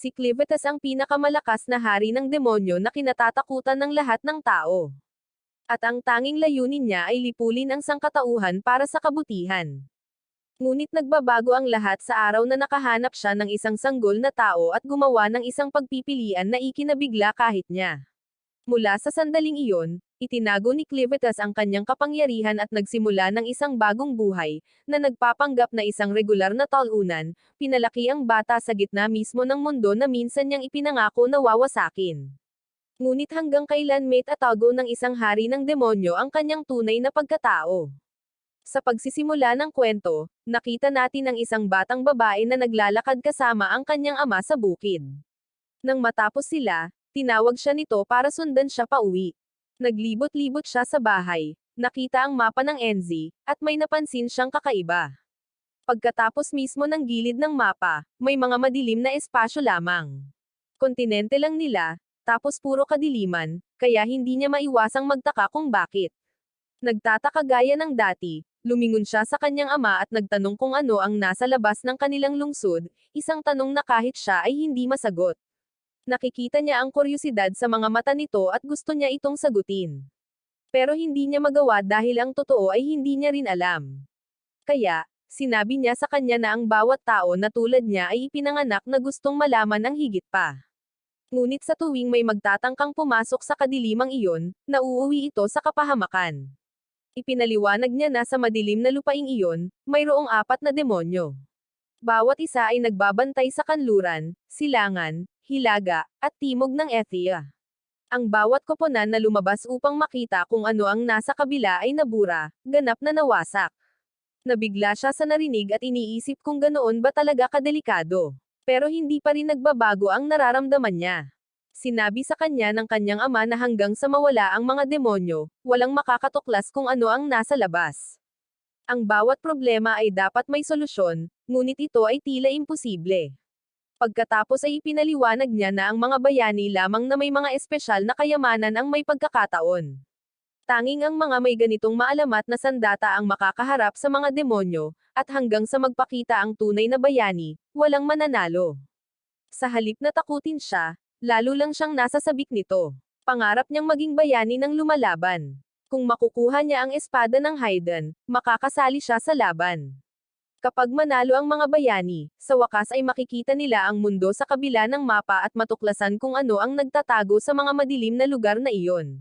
Si Clivetas ang pinakamalakas na hari ng demonyo na kinatatakutan ng lahat ng tao. At ang tanging layunin niya ay lipulin ang sangkatauhan para sa kabutihan. Ngunit nagbabago ang lahat sa araw na nakahanap siya ng isang sanggol na tao at gumawa ng isang pagpipilian na ikinabigla kahit niya. Mula sa sandaling iyon, itinago ni Clivetas ang kanyang kapangyarihan at nagsimula ng isang bagong buhay, na nagpapanggap na isang regular na talunan. Pinalaki ang bata sa gitna mismo ng mundo na minsan niyang ipinangako na wawasakin. Ngunit hanggang kailan may tatago ng isang hari ng demonyo ang kanyang tunay na pagkatao? Sa pagsisimula ng kwento, nakita natin ang isang batang babae na naglalakad kasama ang kanyang ama sa bukid. Nang matapos sila, tinawag siya nito para sundan siya pauwi. Naglibot-libot siya sa bahay, nakita ang mapa ng NZ, at may napansin siyang kakaiba. Pagkatapos mismo ng gilid ng mapa, may mga madilim na espasyo lamang. Kontinente lang nila, tapos puro kadiliman, kaya hindi niya maiwasang magtaka kung bakit. Nagtataka gaya ng dati, lumingon siya sa kanyang ama at nagtanong kung ano ang nasa labas ng kanilang lungsod, isang tanong na kahit siya ay hindi masagot. Nakikita niya ang kuryosidad sa mga mata nito at gusto niya itong sagutin. Pero hindi niya magawa dahil ang totoo ay hindi niya rin alam. Kaya, sinabi niya sa kanya na ang bawat tao na tulad niya ay ipinanganak na gustong malaman ang higit pa. Ngunit sa tuwing may magtatangkang pumasok sa kadilimang iyon, nauuwi ito sa kapahamakan. Ipinaliwanag niya na sa madilim na lupaing iyon, mayroong 4 na demonyo. Bawat isa ay nagbabantay sa kanluran, silangan, hilaga, at timog ng Ethia. Ang bawat koponan na lumabas upang makita kung ano ang nasa kabila ay nabura, ganap na nawasak. Nabigla siya sa narinig at iniisip kung ganoon ba talaga kadelikado. Pero hindi pa rin nagbabago ang nararamdaman niya. Sinabi sa kanya ng kanyang ama na hanggang sa mawala ang mga demonyo, walang makakatuklas kung ano ang nasa labas. Ang bawat problema ay dapat may solusyon, ngunit ito ay tila imposible. Pagkatapos ay ipinaliwanag niya na ang mga bayani lamang na may mga espesyal na kayamanan ang may pagkakataon. Tanging ang mga may ganitong maalamat na sandata ang makakaharap sa mga demonyo, at hanggang sa magpakita ang tunay na bayani, walang mananalo. Sa halip na takutin siya, lalo lang siyang nasasabik nito. Pangarap niyang maging bayani ng lumalaban. Kung makukuha niya ang espada ng Haydn, makakasali siya sa laban. Kapag manalo ang mga bayani, sa wakas ay makikita nila ang mundo sa kabila ng mapa at matuklasan kung ano ang nagtatago sa mga madilim na lugar na iyon.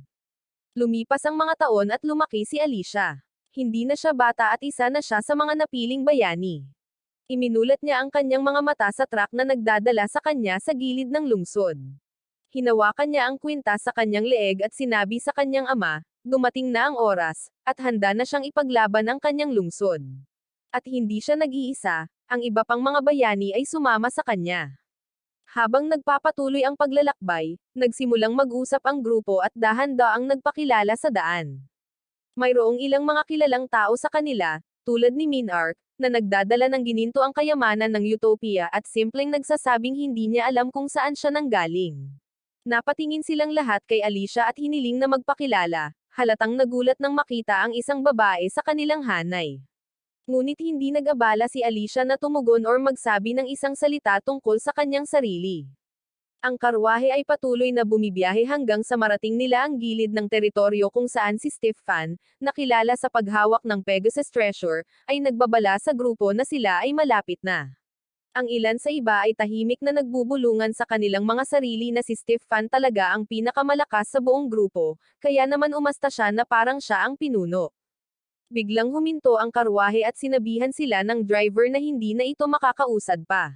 Lumipas ang mga taon at lumaki si Alicia. Hindi na siya bata at isa na siya sa mga napiling bayani. Iminulat niya ang kanyang mga mata sa truck na nagdadala sa kanya sa gilid ng lungsod. Hinawakan niya ang kwintas sa kanyang leeg at sinabi sa kanyang ama, dumating na ang oras, at handa na siyang ipaglaban ang kanyang lungsod. At hindi siya nag-iisa, ang iba pang mga bayani ay sumama sa kanya. Habang nagpapatuloy ang paglalakbay, nagsimulang mag-usap ang grupo at dahan-daang nagpakilala sa daan. Mayroong ilang mga kilalang tao sa kanila, tulad ni Minark, na nagdadala ng gininto ang kayamanan ng Utopia at simpleng nagsasabing hindi niya alam kung saan siya nanggaling. Napatingin silang lahat kay Alicia at hiniling na magpakilala, halatang nagulat nang makita ang isang babae sa kanilang hanay. Ngunit hindi nag-abala si Alicia na tumugon or magsabi ng isang salita tungkol sa kanyang sarili. Ang karwahe ay patuloy na bumibiyahe hanggang sa marating nila ang gilid ng teritoryo kung saan si Stefan, na kilala sa paghawak ng Pegasus Treasure, ay nagbabala sa grupo na sila ay malapit na. Ang ilan sa iba ay tahimik na nagbubulungan sa kanilang mga sarili na si Stefan talaga ang pinakamalakas sa buong grupo, kaya naman umasta siya na parang siya ang pinuno. Biglang huminto ang karwahe at sinabihan sila ng driver na hindi na ito makakausad pa.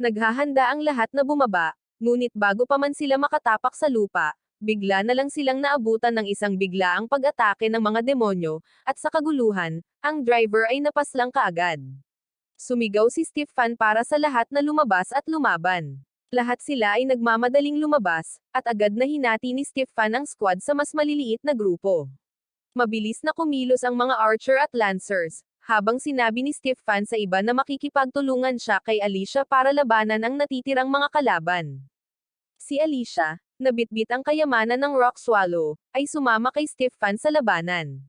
Naghahanda ang lahat na bumaba, ngunit bago pa man sila makatapak sa lupa, bigla na lang silang naabutan ng isang biglaang pag-atake ng mga demonyo, at sa kaguluhan, ang driver ay napaslang kaagad. Sumigaw si Stefan para sa lahat na lumabas at lumaban. Lahat sila ay nagmamadaling lumabas, at agad na hinati ni Stefan ang squad sa mas maliliit na grupo. Mabilis na kumilos ang mga archer at lancers, habang sinabi ni Stefan sa iba na makikipagtulungan siya kay Alicia para labanan ang natitirang mga kalaban. Si Alicia, na bitbit ang kayamanan ng Rock Swallow, ay sumama kay Stefan sa labanan.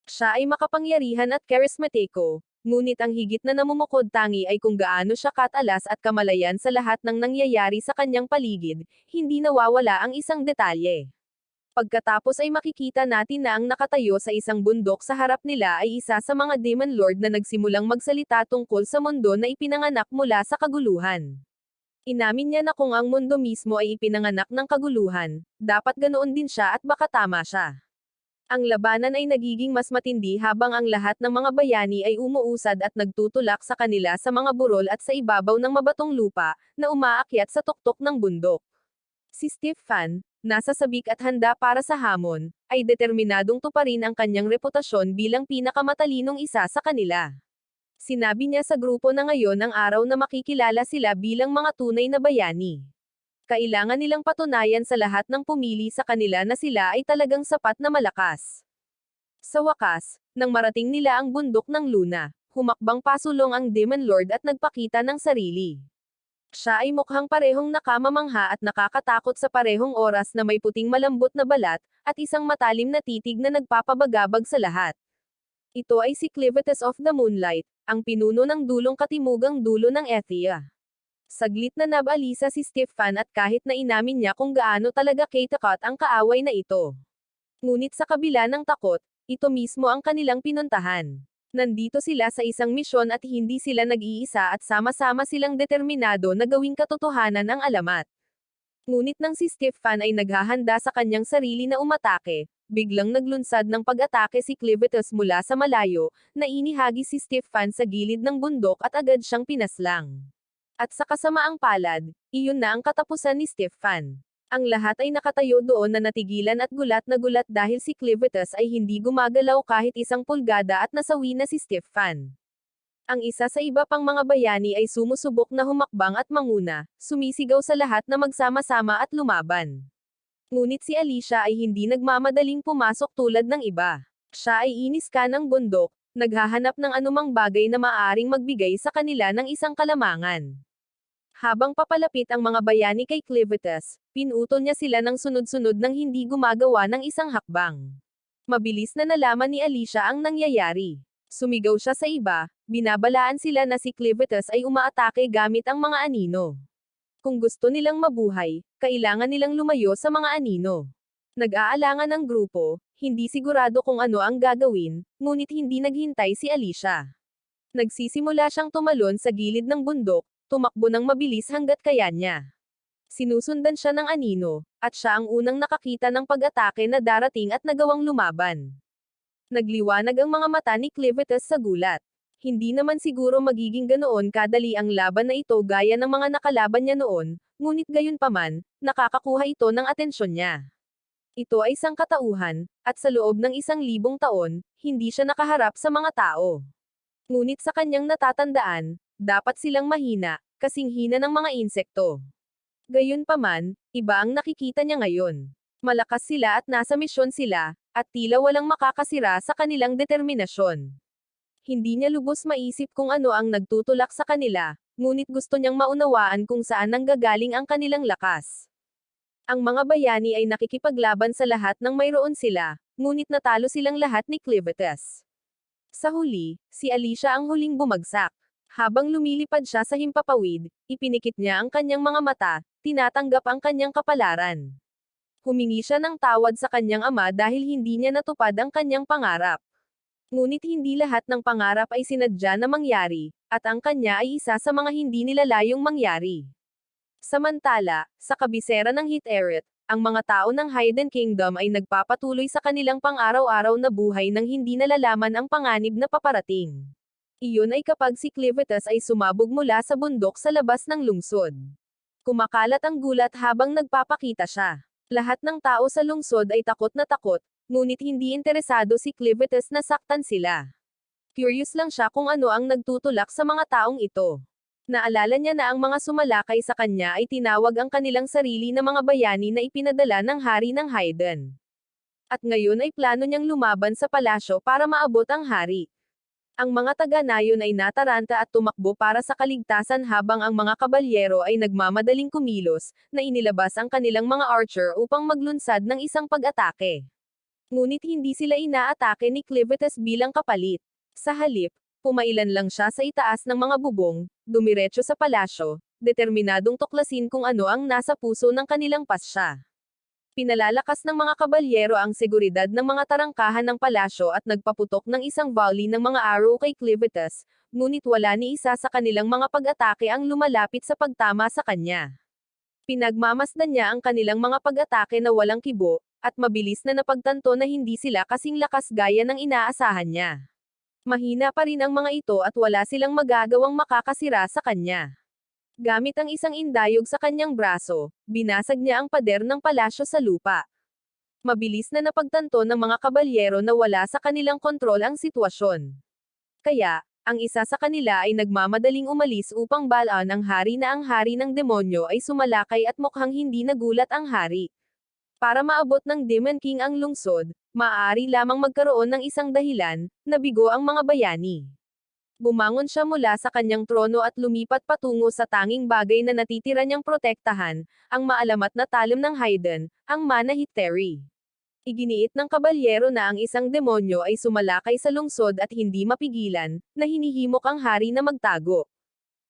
Siya ay makapangyarihan at karismatiko, Ngunit ang higit na namumukod tangi ay kung gaano siya katalas at kamalayan sa lahat ng nangyayari sa kanyang paligid, hindi nawawala ang isang detalye. Pagkatapos ay makikita natin na ang nakatayo sa isang bundok sa harap nila ay isa sa mga Demon Lord na nagsimulang magsalita tungkol sa mundo na ipinanganak mula sa kaguluhan. Inamin niya na kung ang mundo mismo ay ipinanganak ng kaguluhan, dapat ganoon din siya at baka tama siya. Ang labanan ay nagiging mas matindi habang ang lahat ng mga bayani ay umuusad at nagtutulak sa kanila sa mga burol at sa ibabaw ng mabatong lupa, na umaakyat sa tuktok ng bundok. Si Stefan, nasa sabik at handa para sa hamon, ay determinadong tuparin ang kanyang reputasyon bilang pinakamatalinong isa sa kanila. Sinabi niya sa grupo na ngayon ang araw na makikilala sila bilang mga tunay na bayani. Kailangan nilang patunayan sa lahat ng pumili sa kanila na sila ay talagang sapat na malakas. Sa wakas, nang marating nila ang bundok ng Luna, humakbang pasulong ang Demon Lord at nagpakita ng sarili. Siya ay mukhang parehong nakamamangha at nakakatakot sa parehong oras na may puting malambot na balat, at isang matalim na titig na nagpapabagabag sa lahat. Ito ay si Clivitus of the Moonlight, ang pinuno ng dulong katimugang dulo ng Ethia. Saglit na nabalisa si Stefan at kahit na inamin niya kung gaano talaga katakot ang kaaway na ito. Ngunit sa kabila ng takot, ito mismo ang kanilang pinuntahan. Nandito sila sa isang misyon at hindi sila nag-iisa at sama-sama silang determinado na gawing katotohanan ang alamat. Ngunit nang si Stefan ay naghahanda sa kanyang sarili na umatake, biglang naglunsad ng pag-atake si Clivitus mula sa malayo, na inihagi si Stefan sa gilid ng bundok at agad siyang pinaslang. At sa kasamaang palad, iyon na ang katapusan ni Stefan. Ang lahat ay nakatayo doon na natigilan at gulat na gulat dahil si Clivitus ay hindi gumagalaw kahit isang pulgada at nasawi na si Stefan. Ang isa sa iba pang mga bayani ay sumusubok na humakbang at manguna, sumisigaw sa lahat na magsama-sama at lumaban. Ngunit si Alicia ay hindi nagmamadaling pumasok tulad ng iba. Siya ay inis ka ng bundok, naghahanap ng anumang bagay na maaaring magbigay sa kanila ng isang kalamangan. Habang papalapit ang mga bayani kay Clivitus, pinutol niya sila ng sunod-sunod nang hindi gumagawa ng isang hakbang. Mabilis na nalaman ni Alicia ang nangyayari. Sumigaw siya sa iba, binabalaan sila na si Clivitus ay umaatake gamit ang mga anino. Kung gusto nilang mabuhay, kailangan nilang lumayo sa mga anino. Nag-aalangan ang grupo, hindi sigurado kung ano ang gagawin, ngunit hindi naghintay si Alicia. Nagsisimula siyang tumalon sa gilid ng bundok, tumakbo ng mabilis hanggat kaya niya. Sinusundan siya ng anino, at siya ang unang nakakita ng pag-atake na darating at nagawang lumaban. Nagliwanag ang mga mata ni Clivitus sa gulat. Hindi naman siguro magiging ganoon kadali ang laban na ito gaya ng mga nakalaban niya noon, ngunit gayunpaman, nakakakuha ito ng atensyon niya. Ito ay sangkatauhan, at sa loob ng 1,000 taon, hindi siya nakaharap sa mga tao. Ngunit sa kanyang natatandaan, dapat silang mahina, kasing hina ng mga insekto. Gayunpaman, iba ang nakikita niya ngayon. Malakas sila at nasa misyon sila, at tila walang makakasira sa kanilang determinasyon. Hindi niya lubos maisip kung ano ang nagtutulak sa kanila, ngunit gusto niyang maunawaan kung saan nanggagaling ang kanilang lakas. Ang mga bayani ay nakikipaglaban sa lahat ng mayroon sila, ngunit natalo silang lahat ni Clivitus. Sa huli, si Alicia ang huling bumagsak. Habang lumilipad siya sa himpapawid, ipinikit niya ang kanyang mga mata, tinatanggap ang kanyang kapalaran. Humingi siya ng tawad sa kanyang ama dahil hindi niya natupad ang kanyang pangarap. Ngunit hindi lahat ng pangarap ay sinadya na mangyari, at ang kanya ay isa sa mga hindi nilalayong mangyari. Samantala, sa kabisera ng Hit-Eret, ang mga tao ng Hayden Kingdom ay nagpapatuloy sa kanilang pang-araw-araw na buhay nang hindi nalalaman ang panganib na paparating. Iyon ay kapag si Clivitus ay sumabog mula sa bundok sa labas ng lungsod. Kumakalat ang gulat habang nagpapakita siya. Lahat ng tao sa lungsod ay takot na takot, ngunit hindi interesado si Clivitus na saktan sila. Curious lang siya kung ano ang nagtutulak sa mga taong ito. Naalala niya na ang mga sumalakay sa kanya ay tinawag ang kanilang sarili na mga bayani na ipinadala ng hari ng Hayden. At ngayon ay plano niyang lumaban sa palasyo para maabot ang hari. Ang mga taga-nayon ay nataranta at tumakbo para sa kaligtasan habang ang mga kabalyero ay nagmamadaling kumilos, na inilabas ang kanilang mga archer upang maglunsad ng isang pag-atake. Ngunit hindi sila inaatake ni Clivitus bilang kapalit. Sa halip, Pumailan lang siya sa itaas ng mga bubong, dumiretso sa palasyo, determinadong tuklasin kung ano ang nasa puso ng kanilang pasya. Pinalalakas ng mga kabalyero ang seguridad ng mga tarangkahan ng palasyo at nagpaputok ng isang volley ng mga arrow kay Clivitus, ngunit wala ni isa sa kanilang mga pag-atake ang lumalapit sa pagtama sa kanya. Pinagmamasdan niya ang kanilang mga pag-atake na walang kibo, at mabilis na napagtanto na hindi sila kasing lakas gaya ng inaasahan niya. Mahina pa rin ang mga ito at wala silang magagawang makakasira sa kanya. Gamit ang isang indayog sa kanyang braso, binasag niya ang pader ng palasyo sa lupa. Mabilis na napagtanto ng mga kabalyero na wala sa kanilang kontrol ang sitwasyon. Kaya, ang isa sa kanila ay nagmamadaling umalis upang balaan ang hari na ang hari ng demonyo ay sumalakay at mukhang hindi nagulat ang hari. Para maabot ng Demon King ang lungsod, maaari lamang magkaroon ng isang dahilan, nabigo ang mga bayani. Bumangon siya mula sa kanyang trono at lumipat patungo sa tanging bagay na natitira niyang protektahan, ang maalamat na talim ng Haydn, ang Manahiteri. Iginiit ng kabalyero na ang isang demonyo ay sumalakay sa lungsod at hindi mapigilan, na hinihimok ang hari na magtago.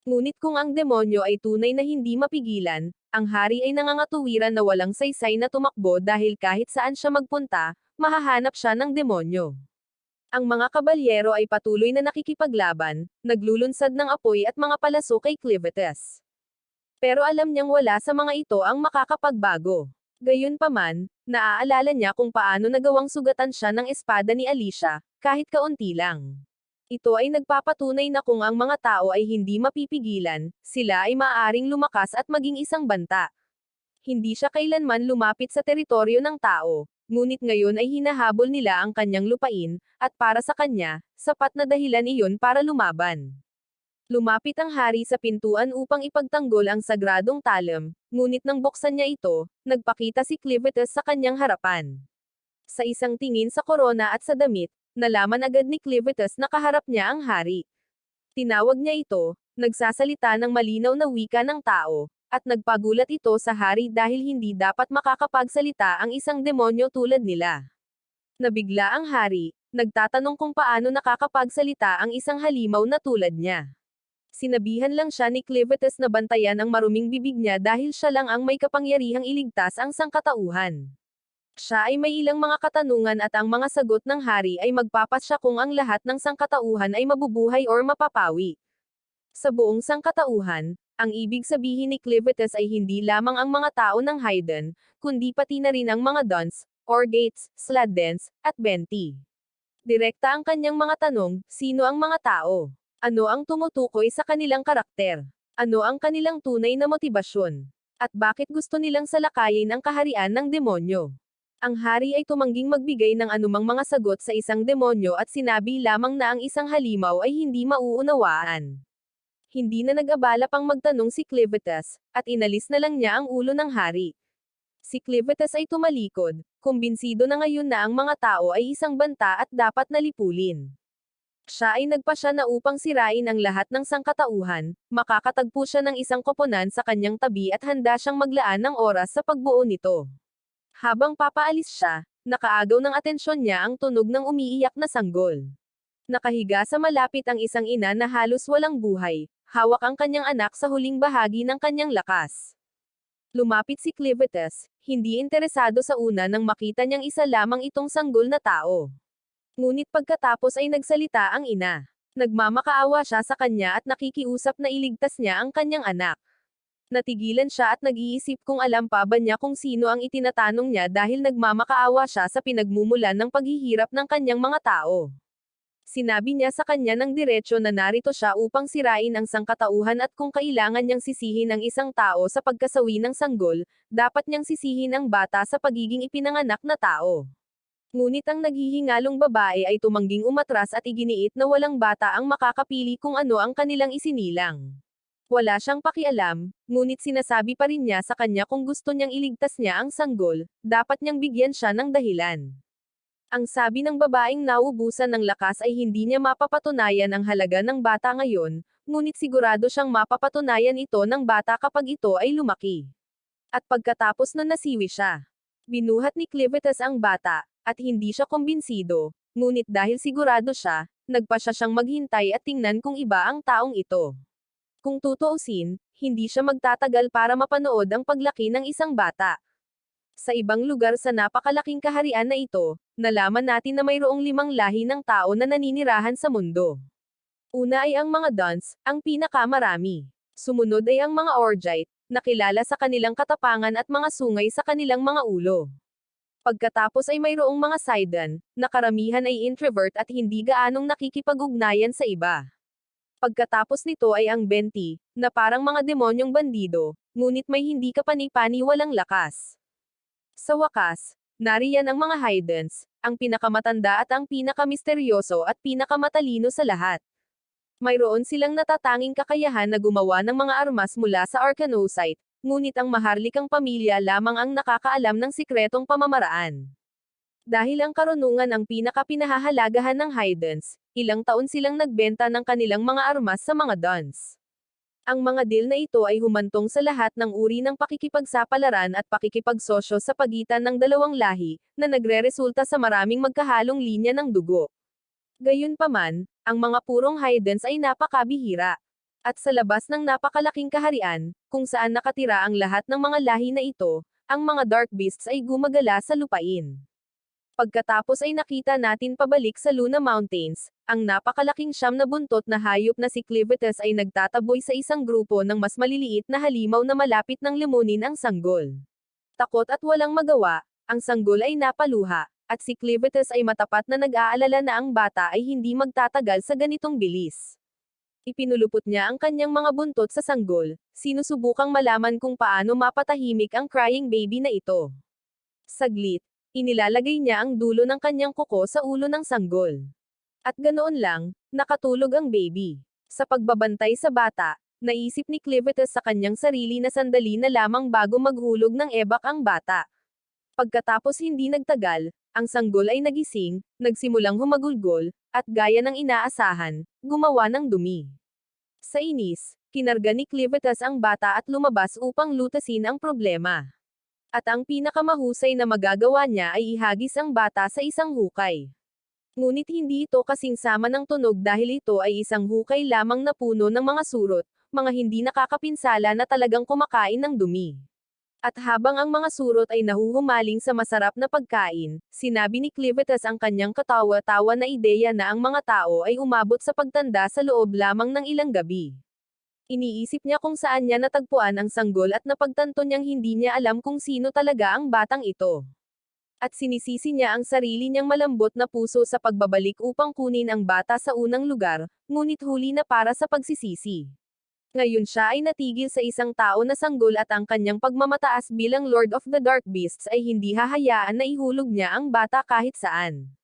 Ngunit kung ang demonyo ay tunay na hindi mapigilan, ang hari ay nangangatuwiran na walang saysay na tumakbo dahil kahit saan siya magpunta, mahahanap siya ng demonyo. Ang mga kabalyero ay patuloy na nakikipaglaban, naglulunsad ng apoy at mga palaso kay Clivitus. Pero alam niyang wala sa mga ito ang makakapagbago. Gayunpaman, naaalala niya kung paano nagawang sugatan siya ng espada ni Alicia, kahit kaunti lang. Ito ay nagpapatunay na kung ang mga tao ay hindi mapipigilan, sila ay maaaring lumakas at maging isang banta. Hindi siya kailanman lumapit sa teritoryo ng tao, ngunit ngayon ay hinahabol nila ang kanyang lupain, at para sa kanya, sapat na dahilan iyon para lumaban. Lumapit ang hari sa pintuan upang ipagtanggol ang sagradong talam, ngunit nang buksan niya ito, nagpakita si Clivitus sa kanyang harapan. Sa isang tingin sa korona at sa damit, nalaman agad ni Clivitus na kaharap niya ang hari. Tinawag niya ito, nagsasalita ng malinaw na wika ng tao, at nagpagulat ito sa hari dahil hindi dapat makakapagsalita ang isang demonyo tulad nila. Nabigla ang hari, nagtatanong kung paano nakakapagsalita ang isang halimaw na tulad niya. Sinabihan lang siya ni Clivitus na bantayan ang maruming bibig niya dahil siya lang ang may kapangyarihang iligtas ang sangkatauhan. Siya ay may ilang mga katanungan at ang mga sagot ng hari ay magpapasya kung ang lahat ng sangkatauhan ay mabubuhay or mapapawi. Sa buong sangkatauhan, ang ibig sabihin ni Clivitus ay hindi lamang ang mga tao ng Haydn, kundi pati na rin ang mga Dons, Orgates, Sladens, at Benti. Direkta ang kanyang mga tanong, sino ang mga tao? Ano ang tumutukoy sa kanilang karakter? Ano ang kanilang tunay na motibasyon? At bakit gusto nilang salakayin ang kaharian ng demonyo? Ang hari ay tumangging magbigay ng anumang mga sagot sa isang demonyo at sinabi lamang na ang isang halimaw ay hindi mauunawaan. Hindi na nag-abala pang magtanong si Clivitus, at inalis na lang niya ang ulo ng hari. Si Clivitus ay tumalikod, kumbinsido na ngayon na ang mga tao ay isang banta at dapat nalipulin. Siya ay nagpasya na upang sirain ang lahat ng sangkatauhan, makakatagpo siya ng isang koponan sa kanyang tabi at handa siyang maglaan ng oras sa pagbuo nito. Habang papaalis siya, nakaagaw ng atensyon niya ang tunog ng umiiyak na sanggol. Nakahiga sa malapit ang isang ina na halos walang buhay, hawak ang kanyang anak sa huling bahagi ng kanyang lakas. Lumapit si Clivitus, hindi interesado sa una nang makita niyang isa lamang itong sanggol na tao. Ngunit pagkatapos ay nagsalita ang ina. Nagmamakaawa siya sa kanya at nakikiusap na iligtas niya ang kanyang anak. Natigilan siya at nag-iisip kung alam pa ba niya kung sino ang itinatanong niya dahil nagmamakaawa siya sa pinagmumulan ng paghihirap ng kanyang mga tao. Sinabi niya sa kanya ng diretsyo na narito siya upang sirain ang sangkatauhan at kung kailangan niyang sisihin ang isang tao sa pagkasawi ng sanggol, dapat niyang sisihin ang bata sa pagiging ipinanganak na tao. Ngunit ang naghihingalong babae ay tumangging umatras at iginiit na walang bata ang makakapili kung ano ang kanilang isinilang. Wala siyang pakialam, ngunit sinasabi pa rin niya sa kanya kung gusto niyang iligtas niya ang sanggol, dapat niyang bigyan siya ng dahilan. Ang sabi ng babaeng nauubusan ng lakas ay hindi niya mapapatunayan ang halaga ng bata ngayon, ngunit sigurado siyang mapapatunayan ito ng bata kapag ito ay lumaki. At pagkatapos na nasiwi siya, binuhat ni Clivitus ang bata, at hindi siya kumbinsido, ngunit dahil sigurado siya, nagpa siya siyang maghintay at tingnan kung iba ang taong ito. Kung tutuusin, hindi siya magtatagal para mapanood ang paglaki ng isang bata. Sa ibang lugar sa napakalaking kaharian na ito, nalaman natin na mayroong 5 lahi ng tao na naninirahan sa mundo. Una ay ang mga Duns, ang pinakamarami. Sumunod ay ang mga Orgite, na kilala sa kanilang katapangan at mga sungay sa kanilang mga ulo. Pagkatapos ay mayroong mga Sidon, na karamihan ay introvert at hindi gaanong nakikipag-ugnayan sa iba. Pagkatapos nito ay ang Benti, na parang mga demonyong bandido, ngunit may hindi kapani-paniwalang lakas. Sa wakas, nariyan ang mga Hidens, ang pinakamatanda at ang pinakamisteryoso at pinakamatalino sa lahat. Mayroon silang natatanging kakayahan na gumawa ng mga armas mula sa Arcanosite, ngunit ang maharlikang pamilya lamang ang nakakaalam ng sikretong pamamaraan. Dahil ang karunungan ang pinakapinahahalagahan ng Hidens, ilang taon silang nagbenta ng kanilang mga armas sa mga Duns. Ang mga deal na ito ay humantong sa lahat ng uri ng pakikipagsapalaran at pakikipagsosyo sa pagitan ng dalawang lahi, na nagreresulta sa maraming magkahalong linya ng dugo. Gayunpaman, ang mga purong Hidens ay napakabihira. At sa labas ng napakalaking kaharian, kung saan nakatira ang lahat ng mga lahi na ito, ang mga Dark Beasts ay gumagala sa lupain. Pagkatapos ay nakita natin pabalik sa Luna Mountains, ang napakalaking siyam na buntot na hayop na si Clivitus ay nagtataboy sa isang grupo ng mas maliliit na halimaw na malapit ng limunin ang sanggol. Takot at walang magawa, ang sanggol ay napaluha, at si Clivitus ay matapat na nag-aalala na ang bata ay hindi magtatagal sa ganitong bilis. Ipinulupot niya ang kanyang mga buntot sa sanggol, sinusubukang malaman kung paano mapatahimik ang crying baby na ito. Saglit, inilalagay niya ang dulo ng kanyang kuko sa ulo ng sanggol. At ganoon lang, nakatulog ang baby. Sa pagbabantay sa bata, naisip ni Clivitus sa kanyang sarili na sandali na lamang bago maghulog ng ebak ang bata. Pagkatapos hindi nagtagal, ang sanggol ay nagising, nagsimulang humagulgol, at gaya ng inaasahan, gumawa ng dumi. Sa inis, kinarga ni Clivitus ang bata at lumabas upang lutasin ang problema. At ang pinakamahusay na magagawa niya ay ihagis ang bata sa isang hukay. Ngunit hindi ito kasing sama ng tunog dahil ito ay isang hukay lamang na puno ng mga surot, mga hindi nakakapinsala na talagang kumakain ng dumi. At habang ang mga surot ay nahuhumaling sa masarap na pagkain, sinabi ni Clivitus ang kanyang katawa-tawa na ideya na ang mga tao ay umabot sa pagtanda sa loob lamang ng ilang gabi. Iniisip niya kung saan niya natagpuan ang sanggol at napagtanto niyang hindi niya alam kung sino talaga ang batang ito. At sinisisi niya ang sarili niyang malambot na puso sa pagbabalik upang kunin ang bata sa unang lugar, ngunit huli na para sa pagsisisi. Ngayon siya ay natigil sa isang tao na sanggol at ang kanyang pagmamataas bilang Lord of the Dark Beasts ay hindi hahayaan na ihulog niya ang bata kahit saan.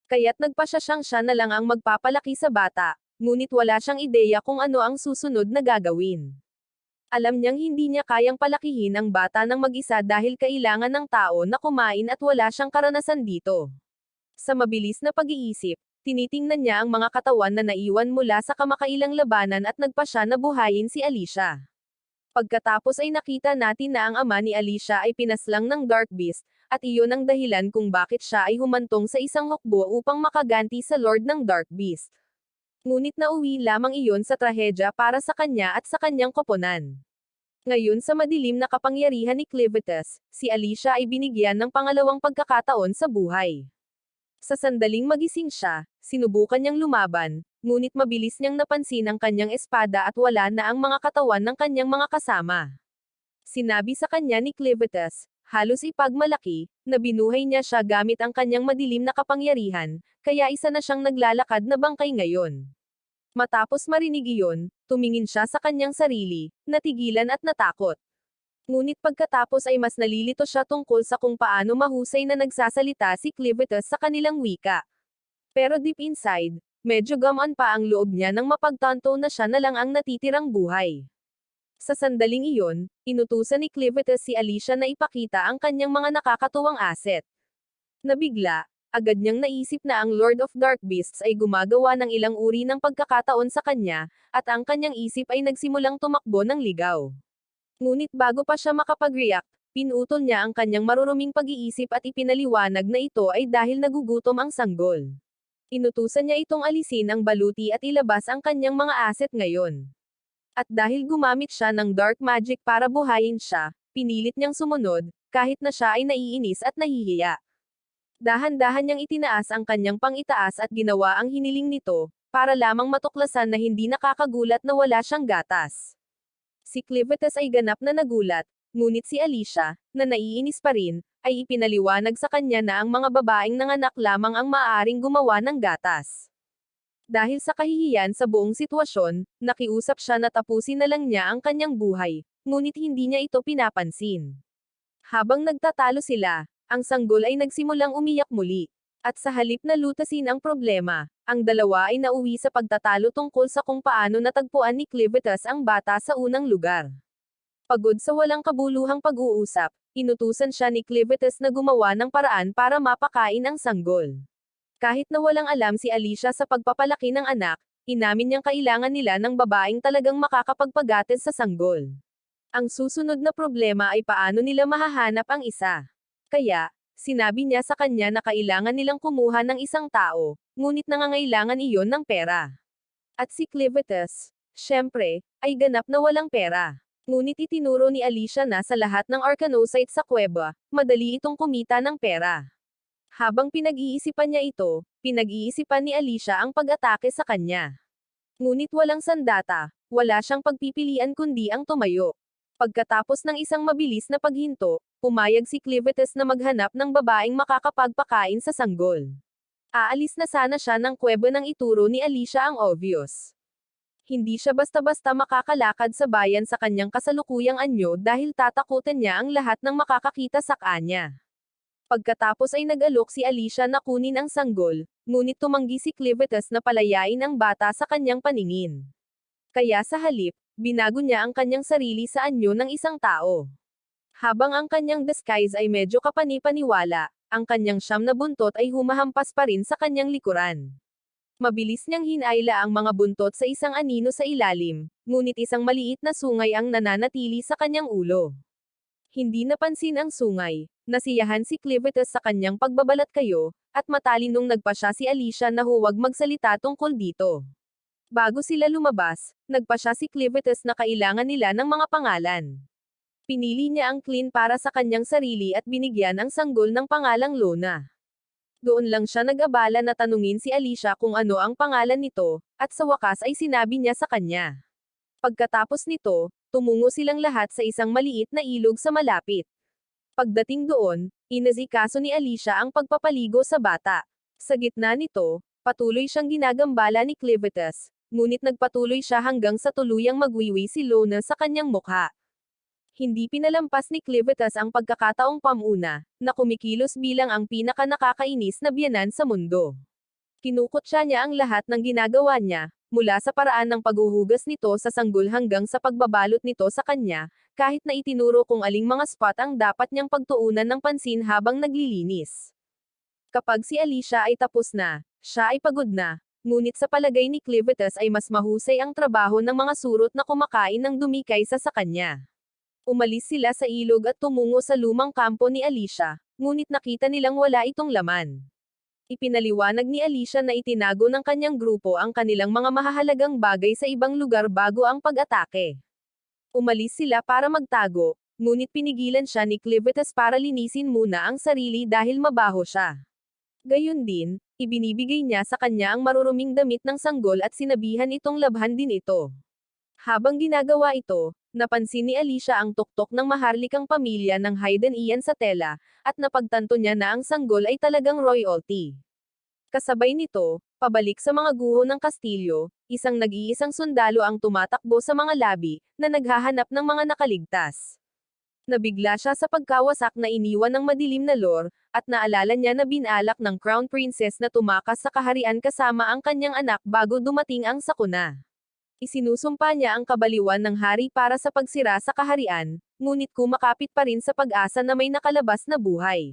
Kaya't nagpasya siyang siya na lang ang magpapalaki sa bata. Ngunit wala siyang ideya kung ano ang susunod na gagawin. Alam niyang hindi niya kayang palakihin ang bata ng mag-isa dahil kailangan ng tao na kumain at wala siyang karanasan dito. Sa mabilis na pag-iisip, tinitingnan niya ang mga katawan na naiwan mula sa kamakailang labanan at nagpasya na buhayin si Alicia. Pagkatapos ay nakita natin na ang ama ni Alicia ay pinaslang ng Dark Beast, at iyon ang dahilan kung bakit siya ay humantong sa isang hukbo upang makaganti sa Lord ng Dark Beast. Ngunit nauwi lamang iyon sa trahedya para sa kanya at sa kanyang koponan. Ngayon sa madilim na kapangyarihan ni Clivitus, si Alicia ay binigyan ng pangalawang pagkakataon sa buhay. Sa sandaling magising siya, sinubukan niyang lumaban, ngunit mabilis niyang napansin ang kanyang espada at wala na ang mga katawan ng kanyang mga kasama. Sinabi sa kanya ni Clivitus, halos ipagmalaki, na binuhay niya siya gamit ang kanyang madilim na kapangyarihan, kaya isa na siyang naglalakad na bangkay ngayon. Matapos marinig iyon, tumingin siya sa kanyang sarili, natigilan at natakot. Ngunit pagkatapos ay mas nalilito siya tungkol sa kung paano mahusay na nagsasalita si Clivitus sa kanilang wika. Pero deep inside, medyo gamaan pa ang loob niya nang mapagtanto na siya na lang ang natitirang buhay. Sa sandaling iyon, inutusan ni Clivitus si Alicia na ipakita ang kanyang mga nakakatuwang asset. Nabigla, agad niyang naisip na ang Lord of Dark Beasts ay gumagawa ng ilang uri ng pagkakataon sa kanya, at ang kanyang isip ay nagsimulang tumakbo ng ligaw. Ngunit bago pa siya makapag-react, pinutol niya ang kanyang maruruming pag-iisip at ipinaliwanag na ito ay dahil nagugutom ang sanggol. Inutusan niya itong alisin ang baluti at ilabas ang kanyang mga asset ngayon. At dahil gumamit siya ng dark magic para buhayin siya, pinilit niyang sumunod, kahit na siya ay naiinis at nahihiya. Dahan-dahan niyang itinaas ang kanyang pangitaas at ginawa ang hiniling nito, para lamang matuklasan na hindi nakakagulat na wala siyang gatas. Si Clivitus ay ganap na nagulat, ngunit si Alicia, na naiinis pa rin, ay ipinaliwanag sa kanya na ang mga babaeng nanganak lamang ang maaaring gumawa ng gatas. Dahil sa kahihiyan sa buong sitwasyon, nakiusap siya na tapusin na lang niya ang kanyang buhay, ngunit hindi niya ito pinapansin. Habang nagtatalo sila, ang sanggol ay nagsimulang umiyak muli. At sa halip na lutasin ang problema, ang dalawa ay nauwi sa pagtatalo tungkol sa kung paano natagpuan ni Clivitus ang bata sa unang lugar. Pagod sa walang kabuluhang pag-uusap, inutusan siya ni Clivitus na gumawa ng paraan para mapakain ang sanggol. Kahit na walang alam si Alicia sa pagpapalaki ng anak, inamin niyang kailangan nila ng babaeng talagang makakapagpagates sa sanggol. Ang susunod na problema ay paano nila mahahanap ang isa. Kaya, sinabi niya sa kanya na kailangan nilang kumuha ng isang tao, ngunit nangangailangan iyon ng pera. At si Clivitus, syempre, ay ganap na walang pera. Ngunit itinuro ni Alicia na sa lahat ng Arcanosite sa kuweba, madali itong kumita ng pera. Habang pinag-iisipan niya ito, pinag-iisipan ni Alicia ang pag-atake sa kanya. Ngunit walang sandata, wala siyang pagpipilian kundi ang tumayo. Pagkatapos ng isang mabilis na paghinto, pumayag si Clivitus na maghanap ng babaeng makakapagpakain sa sanggol. Aalis na sana siya ng kuweba nang ituro ni Alicia ang obvious. Hindi siya basta-basta makakalakad sa bayan sa kanyang kasalukuyang anyo dahil tatakutan niya ang lahat ng makakakita sa kanya. Pagkatapos ay nag-alok si Alicia na kunin ang sanggol, ngunit tumanggi si Clivitus na palayain ang bata sa kanyang paningin. Kaya sa halip, binago niya ang kanyang sarili sa anyo ng isang tao. Habang ang kanyang disguise ay medyo kapani-paniwala, ang kanyang siyam na buntot ay humahampas pa rin sa kanyang likuran. Mabilis niyang hinayla ang mga buntot sa isang anino sa ilalim, ngunit isang maliit na sungay ang nananatili sa kanyang ulo. Hindi napansin ang sungay, nasiyahan si Clivitus sa kanyang pagbabalat kayo, at matalinong nagpa siya si Alicia na huwag magsalita tungkol dito. Bago sila lumabas, nagpa siya si Clivitus na kailangan nila ng mga pangalan. Pinili niya ang Clint para sa kanyang sarili at binigyan ang sanggol ng pangalang Lona. Doon lang siya nag-abala na tanungin si Alicia kung ano ang pangalan nito, at sa wakas ay sinabi niya sa kanya. Pagkatapos nito, tumungo silang lahat sa isang maliit na ilog sa malapit. Pagdating doon, inasikaso ni Alicia ang pagpapaligo sa bata. Sa gitna nito, patuloy siyang ginagambala ni Clivitus, ngunit nagpatuloy siya hanggang sa tuluyang magwiwi si Lona sa kanyang mukha. Hindi pinalampas ni Clivitus ang pagkakataong pamuna, na kumikilos bilang ang pinaka-nakakainis na biyanan sa mundo. Kinukutya niya ang lahat ng ginagawa niya, mula sa paraan ng paghuhugas nito sa sanggol hanggang sa pagbabalot nito sa kanya, kahit na itinuro kung aling mga spot ang dapat niyang pagtuunan ng pansin habang naglilinis. Kapag si Alicia ay tapos na, siya ay pagod na, ngunit sa palagay ni Clivitus ay mas mahusay ang trabaho ng mga surot na kumakain ng dumi kaysa sa kanya. Umalis sila sa ilog at tumungo sa lumang kampo ni Alicia, ngunit nakita nilang wala itong laman. Ipinaliwanag ni Alicia na itinago ng kanyang grupo ang kanilang mga mahahalagang bagay sa ibang lugar bago ang pag-atake. Umalis sila para magtago, ngunit pinigilan siya ni Clivitus para linisin muna ang sarili dahil mabaho siya. Gayon din, ibinibigay niya sa kanya ang maruruming damit ng sanggol at sinabihan itong labhan din ito. Habang ginagawa ito, napansin ni Alicia ang tuktok ng maharlikang pamilya ng Hayden Ian sa tela, at napagtanto niya na ang sanggol ay talagang royalty. Kasabay nito, pabalik sa mga guho ng kastilyo, isang nag-iisang sundalo ang tumatakbo sa mga labi, na naghahanap ng mga nakaligtas. Nabigla siya sa pagkawasak na iniwan ng madilim na lore, at naalala niya na binalak ng Crown Princess na tumakas sa kaharian kasama ang kanyang anak bago dumating ang sakuna. Isinusumpa niya ang kabaliwan ng hari para sa pagsira sa kaharian, ngunit kumakapit pa rin sa pag-asa na may nakalabas na buhay.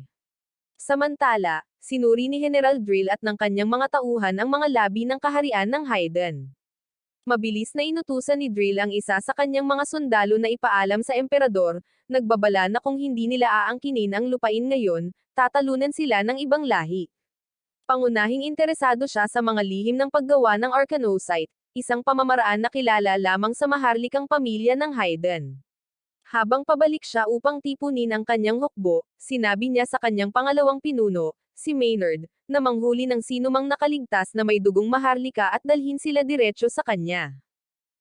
Samantala, sinuri ni General Drill at ng kanyang mga tauhan ang mga labi ng kaharian ng Hayden. Mabilis na inutusan ni Drill ang isa sa kanyang mga sundalo na ipaalam sa emperador, nagbabala na kung hindi nila aangkinin ang lupain ngayon, tatalunan sila ng ibang lahi. Pangunahing interesado siya sa mga lihim ng paggawa ng Arcanosite, isang pamamaraan na kilala lamang sa maharlikang pamilya ng Haydn. Habang pabalik siya upang tipunin ang kanyang hukbo, sinabi niya sa kanyang pangalawang pinuno, si Maynard, na manghuli ng sinumang nakaligtas na may dugong maharlika at dalhin sila diretso sa kanya.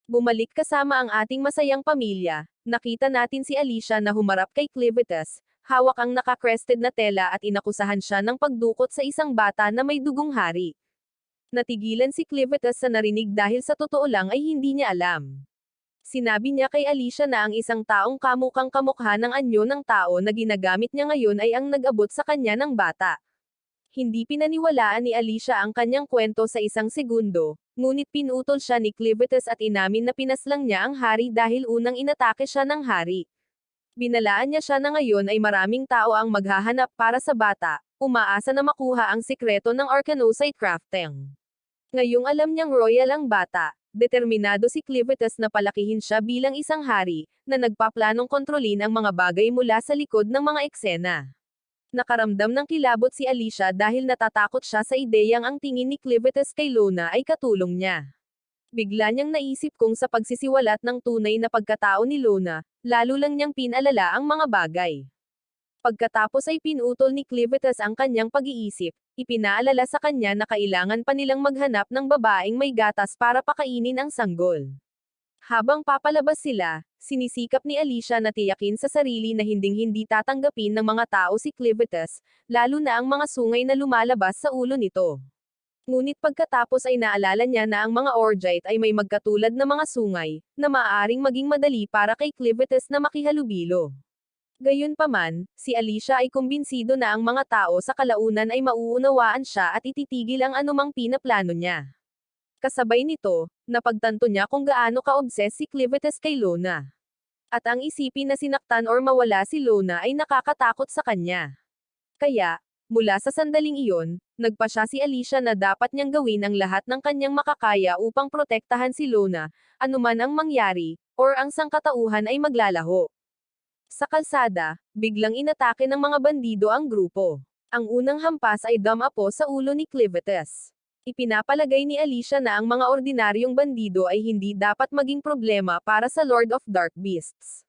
Bumalik kasama ang ating masayang pamilya, nakita natin si Alicia na humarap kay Clivitas, hawak ang naka-crested na tela at inakusahan siya ng pagdukot sa isang bata na may dugong hari. Natigilan si Clivitas sa narinig dahil sa totoo lang ay hindi niya alam. Sinabi niya kay Alicia na ang isang taong kamukang kamukha ng anyo ng tao na ginagamit niya ngayon ay ang nag-abot sa kanya ng bata. Hindi pinaniwalaan ni Alicia ang kanyang kwento sa isang segundo, ngunit pinutol siya ni Clivitas at inamin na pinaslang niya ang hari dahil unang inatake siya ng hari. Binalaan niya siya na ngayon ay maraming tao ang maghahanap para sa bata, umaasa na makuha ang sikreto ng Arcanosite crafting. Ngayong alam niyang royal ang bata, determinado si Clivitas na palakihin siya bilang isang hari, na nagpaplanong kontrolin ang mga bagay mula sa likod ng mga eksena. Nakaramdam ng kilabot si Alicia dahil natatakot siya sa ideyang ang tingin ni Clivitas kay Lona ay katulong niya. Bigla niyang naisip kung sa pagsisiwalat ng tunay na pagkatao ni Lona, lalo lang niyang pinalala ang mga bagay. Pagkatapos ay pinutol ni Clivitas ang kanyang pag-iisip, ipinaalala sa kanya na kailangan pa nilang maghanap ng babaeng may gatas para pakainin ang sanggol. Habang papalabas sila, sinisikap ni Alicia na tiyakin sa sarili na hinding-hindi tatanggapin ng mga tao si Clivitas, lalo na ang mga sungay na lumalabas sa ulo nito. Ngunit pagkatapos ay naalala niya na ang mga Orgite ay may magkatulad na mga sungay, na maaaring maging madali para kay Clivitas na makihalubilo. Gayunpaman, si Alicia ay kumbinsido na ang mga tao sa kalaunan ay mauunawaan siya at ititigil ang anumang pinaplano niya. Kasabay nito, napagtanto niya kung gaano ka-obsess si Clivitas kay Lona. At ang isipin na sinaktan or mawala si Lona ay nakakatakot sa kanya. Kaya, mula sa sandaling iyon, nagpasya si Alicia na dapat niyang gawin ang lahat ng kanyang makakaya upang protektahan si Lona, anuman ang mangyari, or ang sangkatauhan ay maglalaho. Sa kalsada, biglang inatake ng mga bandido ang grupo. Ang unang hampas ay damapo sa ulo ni Clivitas. Ipinapalagay ni Alicia na ang mga ordinaryong bandido ay hindi dapat maging problema para sa Lord of Dark Beasts.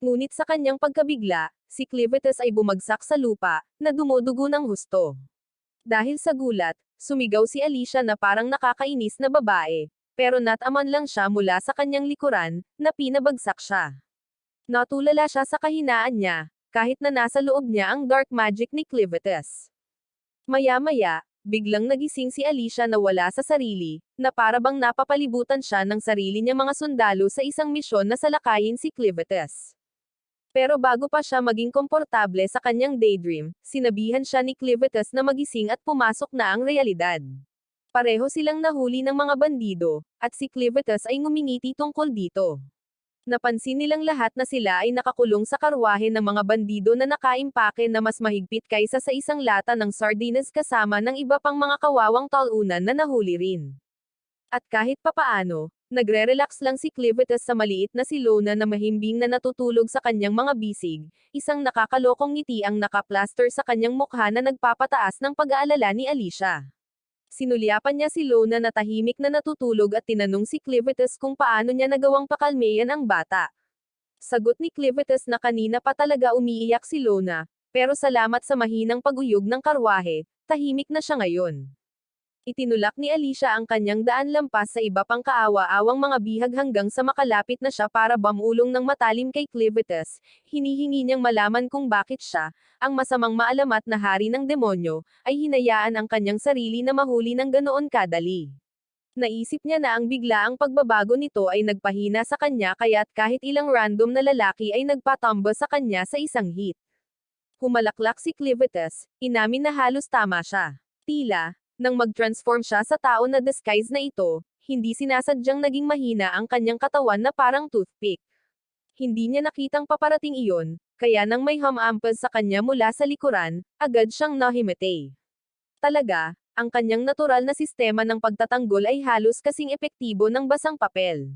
Ngunit sa kanyang pagkabigla, si Clivitas ay bumagsak sa lupa, na dumudugo ng husto. Dahil sa gulat, sumigaw si Alicia na parang nakakainis na babae, pero nataman lang siya mula sa kanyang likuran, na pinabagsak siya. Natulala siya sa kahinaan niya, kahit na nasa loob niya ang dark magic ni Clivitas. Maya-maya, biglang nagising si Alicia na wala sa sarili, na parabang napapalibutan siya ng sarili niya mga sundalo sa isang misyon na salakayin si Clivitas. Pero bago pa siya maging komportable sa kanyang daydream, sinabihan siya ni Clivitas na magising at pumasok na ang realidad. Pareho silang nahuli ng mga bandido, at si Clivitas ay ngumingiti tungkol dito. Napansin nilang lahat na sila ay nakakulong sa karwahe ng mga bandido na nakaimpake na mas mahigpit kaysa sa isang lata ng sardinas kasama ng iba pang mga kawawang talunan na nahuli rin. At kahit papaano, nagre-relax lang si Clivitas sa maliit na si Lona na mahimbing na natutulog sa kanyang mga bisig, isang nakakalokong ngiti ang nakaplaster sa kanyang mukha na nagpapataas ng pag-aalala ni Alicia. Sinulyapan niya si Lona na tahimik na natutulog at tinanong si Clivitas kung paano niya nagawang pakalmeyan ang bata. Sagot ni Clivitas na kanina pa talaga umiiyak si Lona, pero salamat sa mahinang paguyog ng karwahe, tahimik na siya ngayon. Itinulak ni Alicia ang kanyang daan lampas sa iba pang kaawa-awang mga bihag hanggang sa makalapit na siya para bamulong ng matalim kay Clivitas, hinihingi niyang malaman kung bakit siya, ang masamang maalamat na hari ng demonyo, ay hinayaan ang kanyang sarili na mahuli ng ganoon kadali. Naisip niya na ang biglaang pagbabago nito ay nagpahina sa kanya kaya't kahit ilang random na lalaki ay nagpatumba sa kanya sa isang hit. Humalaklak si Clivitas, inamin na halos tama siya. Tila, nang mag-transform siya sa tao na disguise na ito, hindi sinasadyang naging mahina ang kanyang katawan na parang toothpick. Hindi niya nakitang paparating iyon, kaya nang may humampaz sa kanya mula sa likuran, agad siyang nahimete. Talaga, ang kanyang natural na sistema ng pagtatanggol ay halos kasing epektibo ng basang papel.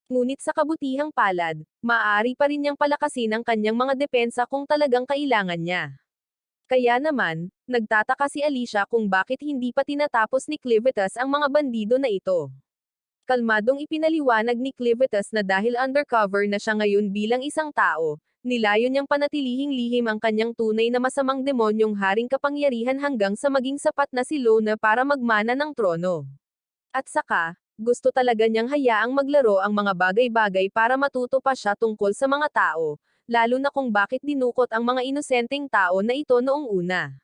Ngunit sa kabutihang palad, maaari pa rin niyang palakasin ang kanyang mga depensa kung talagang kailangan niya. Kaya naman, nagtataka si Alicia kung bakit hindi pa tinatapos ni Clivitas ang mga bandido na ito. Kalmadong ipinaliwanag ni Clivitas na dahil undercover na siya ngayon bilang isang tao, nilayo niyang panatilihing lihim ang kanyang tunay na masamang demonyong haring kapangyarihan hanggang sa maging sapat na si Lona para magmana ng trono. At saka, gusto talaga niyang hayaang maglaro ang mga bagay-bagay para matuto pa siya tungkol sa mga tao, lalo na kung bakit dinukot ang mga inosenteng tao na ito noong una.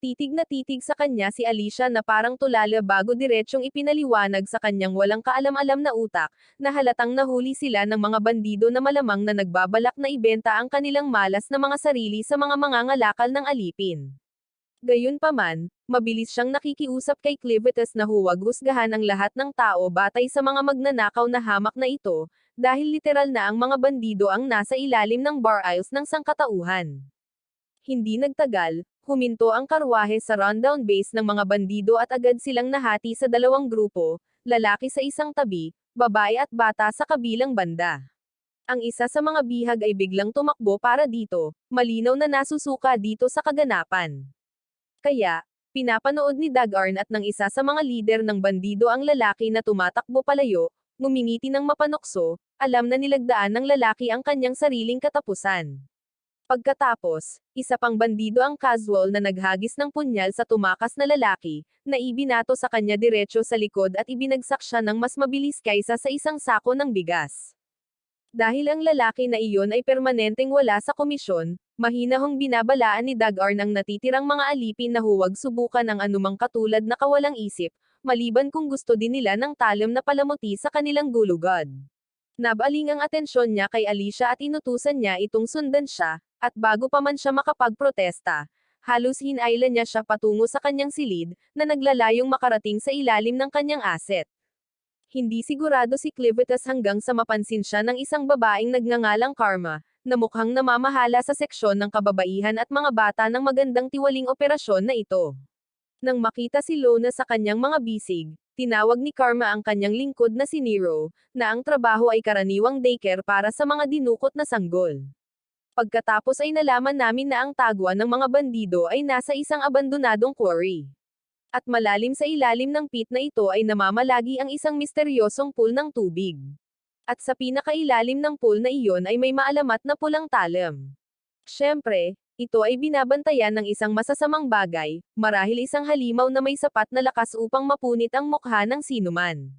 Titig na titig sa kanya si Alicia na parang tulala bago diretsyong ipinaliwanag sa kanyang walang kaalam-alam na utak, na halatang nahuli sila ng mga bandido na malamang na nagbabalak na ibenta ang kanilang malas na mga sarili sa mga mangangalakal ng alipin. Gayunpaman, mabilis siyang nakikiusap kay Clivitas na huwag husgahan ang lahat ng tao batay sa mga magnanakaw na hamak na ito, dahil literal na ang mga bandido ang nasa ilalim ng bar aisles ng sangkatauhan. Hindi nagtagal, huminto ang karwahe sa rundown base ng mga bandido at agad silang nahati sa dalawang grupo, lalaki sa isang tabi, babae at bata sa kabilang banda. Ang isa sa mga bihag ay biglang tumakbo para dito, malinaw na nasusuka dito sa kaganapan. Kaya, pinapanood ni Dagarn at ng isa sa mga lider ng bandido ang lalaki na tumatakbo palayo, ngumingiti ng mapanokso, alam na nilagdaan ng lalaki ang kanyang sariling katapusan. Pagkatapos, isa pang bandido ang casual na naghagis ng punyal sa tumakas na lalaki, na ibinato sa kanya diretsyo sa likod at ibinagsak siya ng mas mabilis kaysa sa isang sako ng bigas. Dahil ang lalaki na iyon ay permanenteng wala sa komisyon, mahinahong binabalaan ni Dagarn ang natitirang mga alipin na huwag subukan ang anumang katulad na kawalang isip, maliban kung gusto din nila ng talim na palamuti sa kanilang gulugod. Nabaling ang atensyon niya kay Alicia at inutusan niya itong sundan siya, at bago pa man siya makapagprotesta, halos hinailan niya siya patungo sa kanyang silid, na naglalayong makarating sa ilalim ng kanyang asset. Hindi sigurado si Clivitas hanggang sa mapansin siya ng isang babaeng nagngangalang Karma, na mukhang namamahala sa seksyon ng kababaihan at mga bata ng magandang tiwaling operasyon na ito. Nang makita si Lona sa kanyang mga bisig, tinawag ni Karma ang kanyang lingkod na si Nero, na ang trabaho ay karaniwang daycare para sa mga dinukot na sanggol. Pagkatapos ay nalaman namin na ang tagwa ng mga bandido ay nasa isang abandonadong quarry. At malalim sa ilalim ng pit na ito ay namamalagi ang isang misteryosong pool ng tubig. At sa pinakailalim ng pool na iyon ay may maalamat na pulang talam. Siyempre, ito ay binabantayan ng isang masasamang bagay, marahil isang halimaw na may sapat na lakas upang mapunit ang mukha ng sinuman.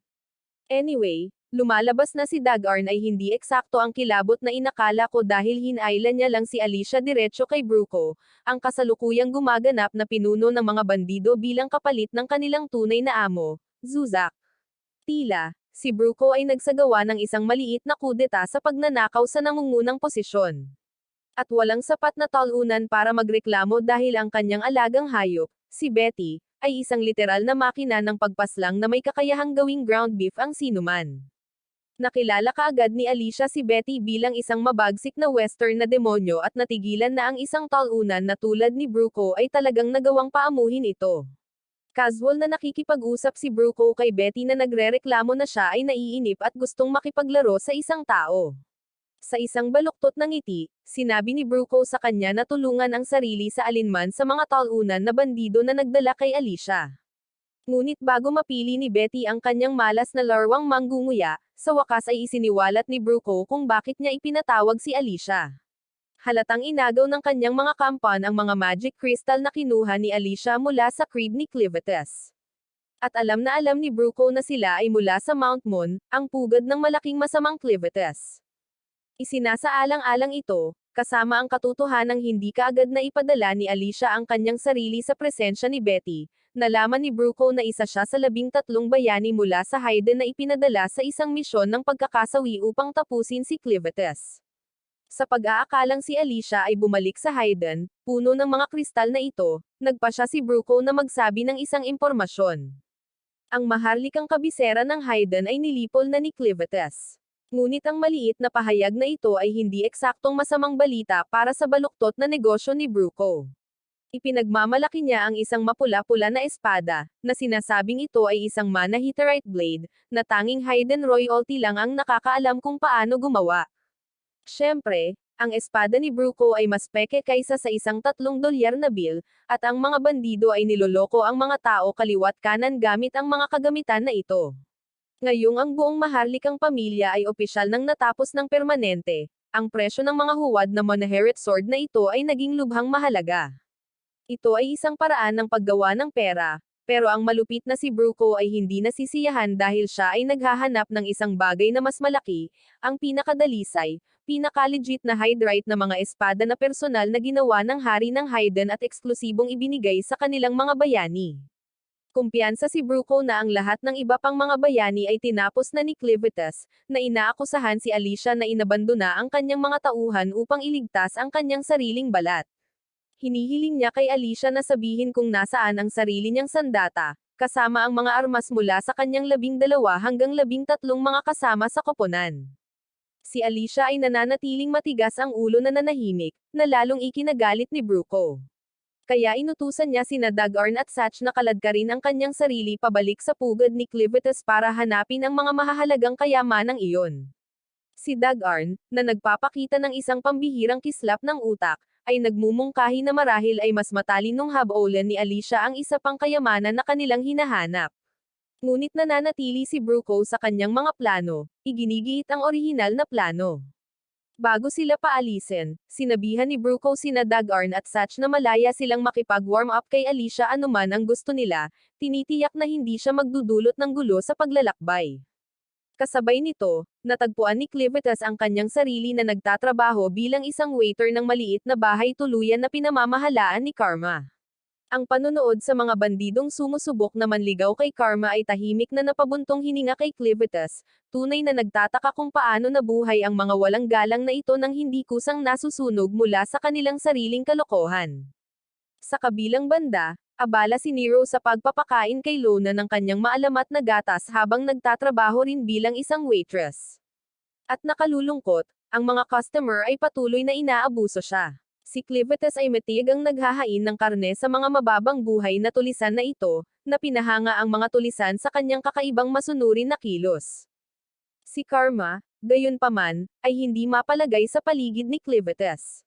Anyway, lumalabas na si Dagarn ay hindi eksakto ang kilabot na inakala ko dahil hinailan niya lang si Alicia diretsyo kay Bruco, ang kasalukuyang gumaganap na pinuno ng mga bandido bilang kapalit ng kanilang tunay na amo, Zuzak. Tila, si Bruco ay nagsagawa ng isang maliit na kudeta sa pagnanakaw sa nangungunang posisyon. At walang sapat na talunan para magreklamo dahil ang kanyang alagang hayop, si Betty, ay isang literal na makina ng pagpaslang na may kakayahang gawing ground beef ang sinuman. Nakilala kaagad ni Alicia si Betty bilang isang mabagsik na western na demonyo at natigilan na ang isang talunan na tulad ni Bruco ay talagang nagawang paamuhin ito. Casual na nakikipag-usap si Bruco kay Betty na nagrereklamo na siya ay naiinip at gustong makipaglaro sa isang tao. Sa isang baluktot ng ngiti, sinabi ni Bruco sa kanya na tulungan ang sarili sa alinman sa mga talunan na bandido na nagdala kay Alicia. Ngunit bago mapili ni Betty ang kanyang malas na larwang manggunguya, sa wakas ay isiniwalat ni Bruco kung bakit niya ipinatawag si Alicia. Halatang inagaw ng kanyang mga kampan ang mga magic crystal na kinuha ni Alicia mula sa crib ni Clivitas. At alam na alam ni Bruco na sila ay mula sa Mount Moon, ang pugad ng malaking masamang Clivitas. Isinasaalang-alang ito, kasama ang katotohanang hindi kaagad na ipadala ni Alicia ang kanyang sarili sa presensya ni Betty, nalaman ni Bruco na isa siya sa 13 bayani mula sa Hayden na ipinadala sa isang misyon ng pagkakasawi upang tapusin si Clivitas. Sa pag-aakalang si Alicia ay bumalik sa Hayden, puno ng mga kristal na ito, nagpa siya si Bruco na magsabi ng isang impormasyon. Ang maharlikang kabisera ng Hayden ay nilipol na ni Clivitas. Ngunit ang maliit na pahayag na ito ay hindi eksaktong masamang balita para sa baluktot na negosyo ni Bruco. Ipinagmamalaki niya ang isang mapula-pula na espada, na sinasabing ito ay isang manahiterite blade, na tanging Hayden royalty lang ang nakakaalam kung paano gumawa. Siyempre, Ang espada ni Bruco ay mas peke kaysa sa isang $3 na bill, at ang mga bandido ay niloloko ang mga tao kaliwat kanan gamit ang mga kagamitan na ito. Ngayong ang buong maharlikang pamilya ay opisyal nang natapos ng permanente, ang presyo ng mga huwad na Monaherit sword na ito ay naging lubhang mahalaga. Ito ay isang paraan ng paggawa ng pera, pero ang malupit na si Bruco ay hindi nasisiyahan dahil siya ay naghahanap ng isang bagay na mas malaki, ang pinakadalisay, pinakalegit na hydrite na mga espada na personal na ginawa ng hari ng Haydn at eksklusibong ibinigay sa kanilang mga bayani. Kumpiyansa si Bruco na ang lahat ng iba pang mga bayani ay tinapos na ni Clivitas, na inaakusahan si Alicia na inabandona ang kanyang mga tauhan upang iligtas ang kanyang sariling balat. Hinihiling niya kay Alicia na sabihin kung nasaan ang sarili niyang sandata, kasama ang mga armas mula sa kanyang 12 hanggang 13 mga kasama sa koponan. Si Alicia ay nananatiling matigas ang ulo na nanahimik, na lalong ikinagalit ni Bruco. Kaya inutusan niya sina Dagarn at Satch na kaladkarin ang kanyang sarili pabalik sa pugad ni Clivitas para hanapin ang mga mahahalagang kayamanang iyon. Si Dagarn, na nagpapakita ng isang pambihirang kislap ng utak, ay nagmumungkahi na marahil ay mas matalinong habulan ni Alicia ang isa pang kayamanan na kanilang hinahanap. Ngunit nananatili si Bruco sa kanyang mga plano, iginigiit ang orihinal na plano. Bago sila paalisin, sinabihan ni Bruco sina Dagarn at Satch na malaya silang makipag-warm up kay Alicia anuman ang gusto nila, tinitiyak na hindi siya magdudulot ng gulo sa paglalakbay. Kasabay nito, natagpuan ni Clivitas ang kanyang sarili na nagtatrabaho bilang isang waiter ng maliit na bahay tuluyan na pinamamahalaan ni Karma. Ang panonood sa mga bandidong sumusubok na manligaw kay Karma ay tahimik na napabuntong hininga kay Clivitas, tunay na nagtataka kung paano nabuhay ang mga walang galang na ito nang hindi kusang nasusunog mula sa kanilang sariling kalokohan. Sa kabilang banda, abala si Nero sa pagpapakain kay Lona ng kanyang maalamat na gatas habang nagtatrabaho rin bilang isang waitress. At nakalulungkot, ang mga customer ay patuloy na inaabuso siya. Si Clivitas ay matigang naghahain ng karne sa mga mababang buhay na tulisan na ito, na pinahanga ang mga tulisan sa kanyang kakaibang masunurin na kilos. Si Karma, gayunpaman, ay hindi mapalagay sa paligid ni Clivitas.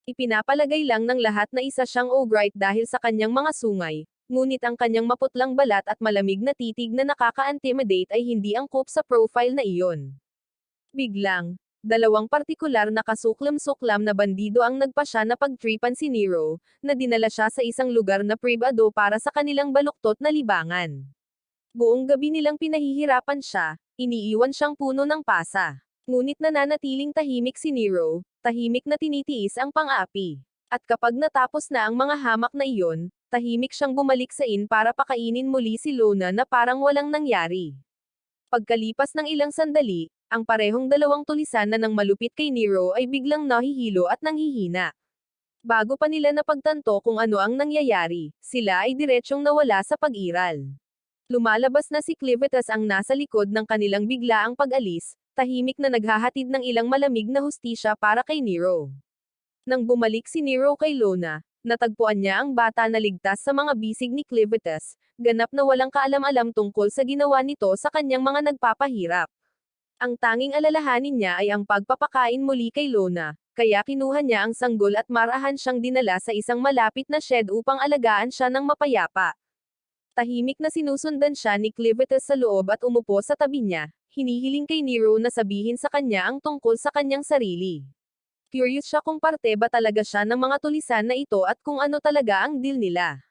Ipinapalagay lang ng lahat na isa siyang O'Bright dahil sa kanyang mga sungay, ngunit ang kanyang maputlang balat at malamig na titig na nakaka-intimidate ay hindi angkop sa profile na iyon. Biglang, dalawang partikular na kasuklam-suklam na bandido ang nagpasya na pagtripan si Nero, na dinala siya sa isang lugar na pribado para sa kanilang baluktot na libangan. Buong gabi nilang pinahihirapan siya, iniiwan siyang puno ng pasa. Ngunit nananatiling tahimik si Nero, tahimik na tinitiis ang pang-api. At kapag natapos na ang mga hamak na iyon, tahimik siyang bumalik sa inn para pakainin muli si Lona na parang walang nangyari. Pagkalipas ng ilang sandali, ang parehong dalawang tulisan na ng malupit kay Nero ay biglang nahihilo at nanghihina. Bago pa nila napagtanto kung ano ang nangyayari, sila ay diretsyong nawala sa pag-iral. Lumalabas na si Clivitas ang nasa likod ng kanilang biglaang pag-alis, tahimik na naghahatid ng ilang malamig na hustisya para kay Nero. Nang bumalik si Nero kay Lona, natagpuan niya ang bata na ligtas sa mga bisig ni Clivitas, ganap na walang kaalam-alam tungkol sa ginawa nito sa kanyang mga nagpapahirap. Ang tanging alalahanin niya ay ang pagpapakain muli kay Lona, kaya kinuha niya ang sanggol at marahan siyang dinala sa isang malapit na shed upang alagaan siya ng mapayapa. Tahimik na sinusundan siya ni Clivitas sa loob at umupo sa tabi niya, hinihiling kay Nero na sabihin sa kanya ang tungkol sa kanyang sarili. Curious siya kung parte ba talaga siya ng mga tulisan na ito at kung ano talaga ang deal nila.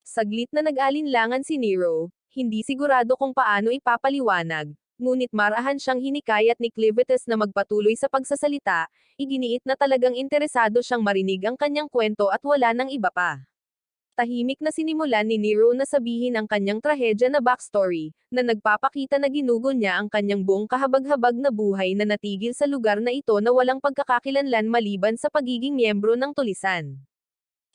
Saglit na nag-alinlangan si Nero, hindi sigurado kung paano ipapaliwanag, ngunit marahan siyang hinikayat ni Clivitas na magpatuloy sa pagsasalita, iginiit na talagang interesado siyang marinig ang kanyang kwento at wala nang iba pa. Tahimik na sinimulan ni Nero na sabihin ang kanyang trahedya na backstory, na nagpapakita na ginugol niya ang kanyang buong kahabag-habag na buhay na natigil sa lugar na ito na walang pagkakakilanlan maliban sa pagiging miyembro ng tulisan.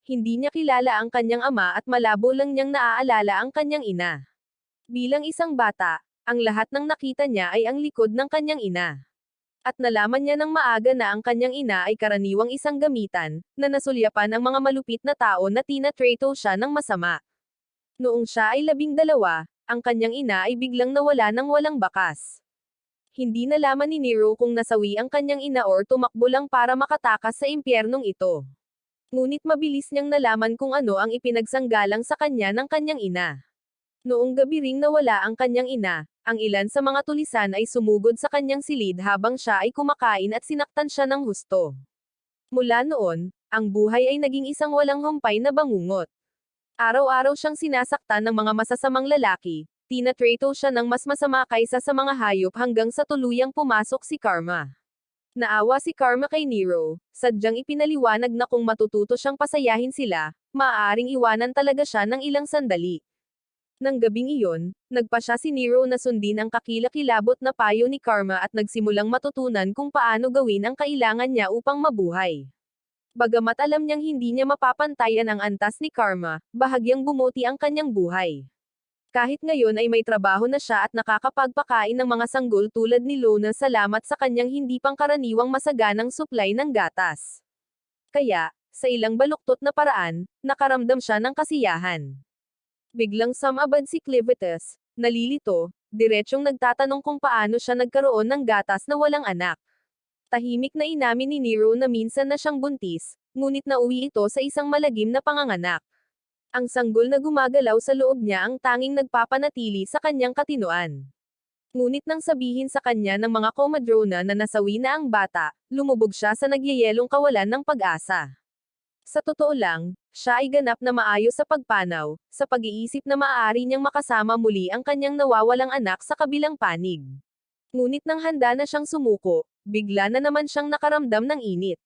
Hindi niya kilala ang kanyang ama at malabo lang niyang naaalala ang kanyang ina. Bilang isang bata, ang lahat ng nakita niya ay ang likod ng kanyang ina. At nalaman niya ng maaga na ang kanyang ina ay karaniwang isang gamitan, na nasulyapan ang mga malupit na tao na tinatrato siya ng masama. Noong siya ay 12, ang kanyang ina ay biglang nawala ng walang bakas. hindi nalaman ni Nero kung nasawi ang kanyang ina or tumakbo lang para makatakas sa impyernong ito. Ngunit mabilis niyang nalaman kung ano ang ipinagsanggalang sa kanya ng kanyang ina. Noong gabi ring nawala ang kanyang ina, ang ilan sa mga tulisan ay sumugod sa kanyang silid habang siya ay kumakain at sinaktan siya ng husto. Mula noon, ang buhay ay naging isang walang humpay na bangungot. Araw-araw siyang sinasaktan ng mga masasamang lalaki, tinatrato siya ng mas masama kaysa sa mga hayop hanggang sa tuluyang pumasok si Karma. Naawa si Karma kay Nero, sadyang ipinaliwanag na kung matututo siyang pasayahin sila, maaaring iwanan talaga siya ng ilang sandali. Nang gabing iyon, nagpa siya si Nero na sundin ang kakilakilabot na payo ni Karma at nagsimulang matutunan kung paano gawin ang kailangan niya upang mabuhay. Bagamat alam niyang hindi niya mapapantayan ang antas ni Karma, bahagyang bumuti ang kanyang buhay. Kahit ngayon ay may trabaho na siya at nakakapagpakain ng mga sanggol tulad ni Lona salamat sa kanyang hindi pangkaraniwang masaganang supply ng gatas. Kaya, sa ilang baluktot na paraan, nakaramdam siya ng kasiyahan. Biglang sumabad si Clivitus, nalilito, diretsyong nagtatanong kung paano siya nagkaroon ng gatas na walang anak. Tahimik na inamin ni Nero na minsan na siyang buntis, ngunit nauwi ito sa isang malagim na panganganak. Ang sanggol na gumagalaw sa loob niya ang tanging nagpapanatili sa kanyang katinoan. Ngunit nang sabihin sa kanya ng mga komadrona na nasawi na ang bata, lumubog siya sa nagyayelong kawalan ng pag-asa. Sa totoo lang, siya ay ganap na maayos sa pagpanaw, sa pag-iisip na maaari niyang makasama muli ang kanyang nawawalang anak sa kabilang panig. Ngunit nang handa na siyang sumuko, bigla na naman siyang nakaramdam ng init.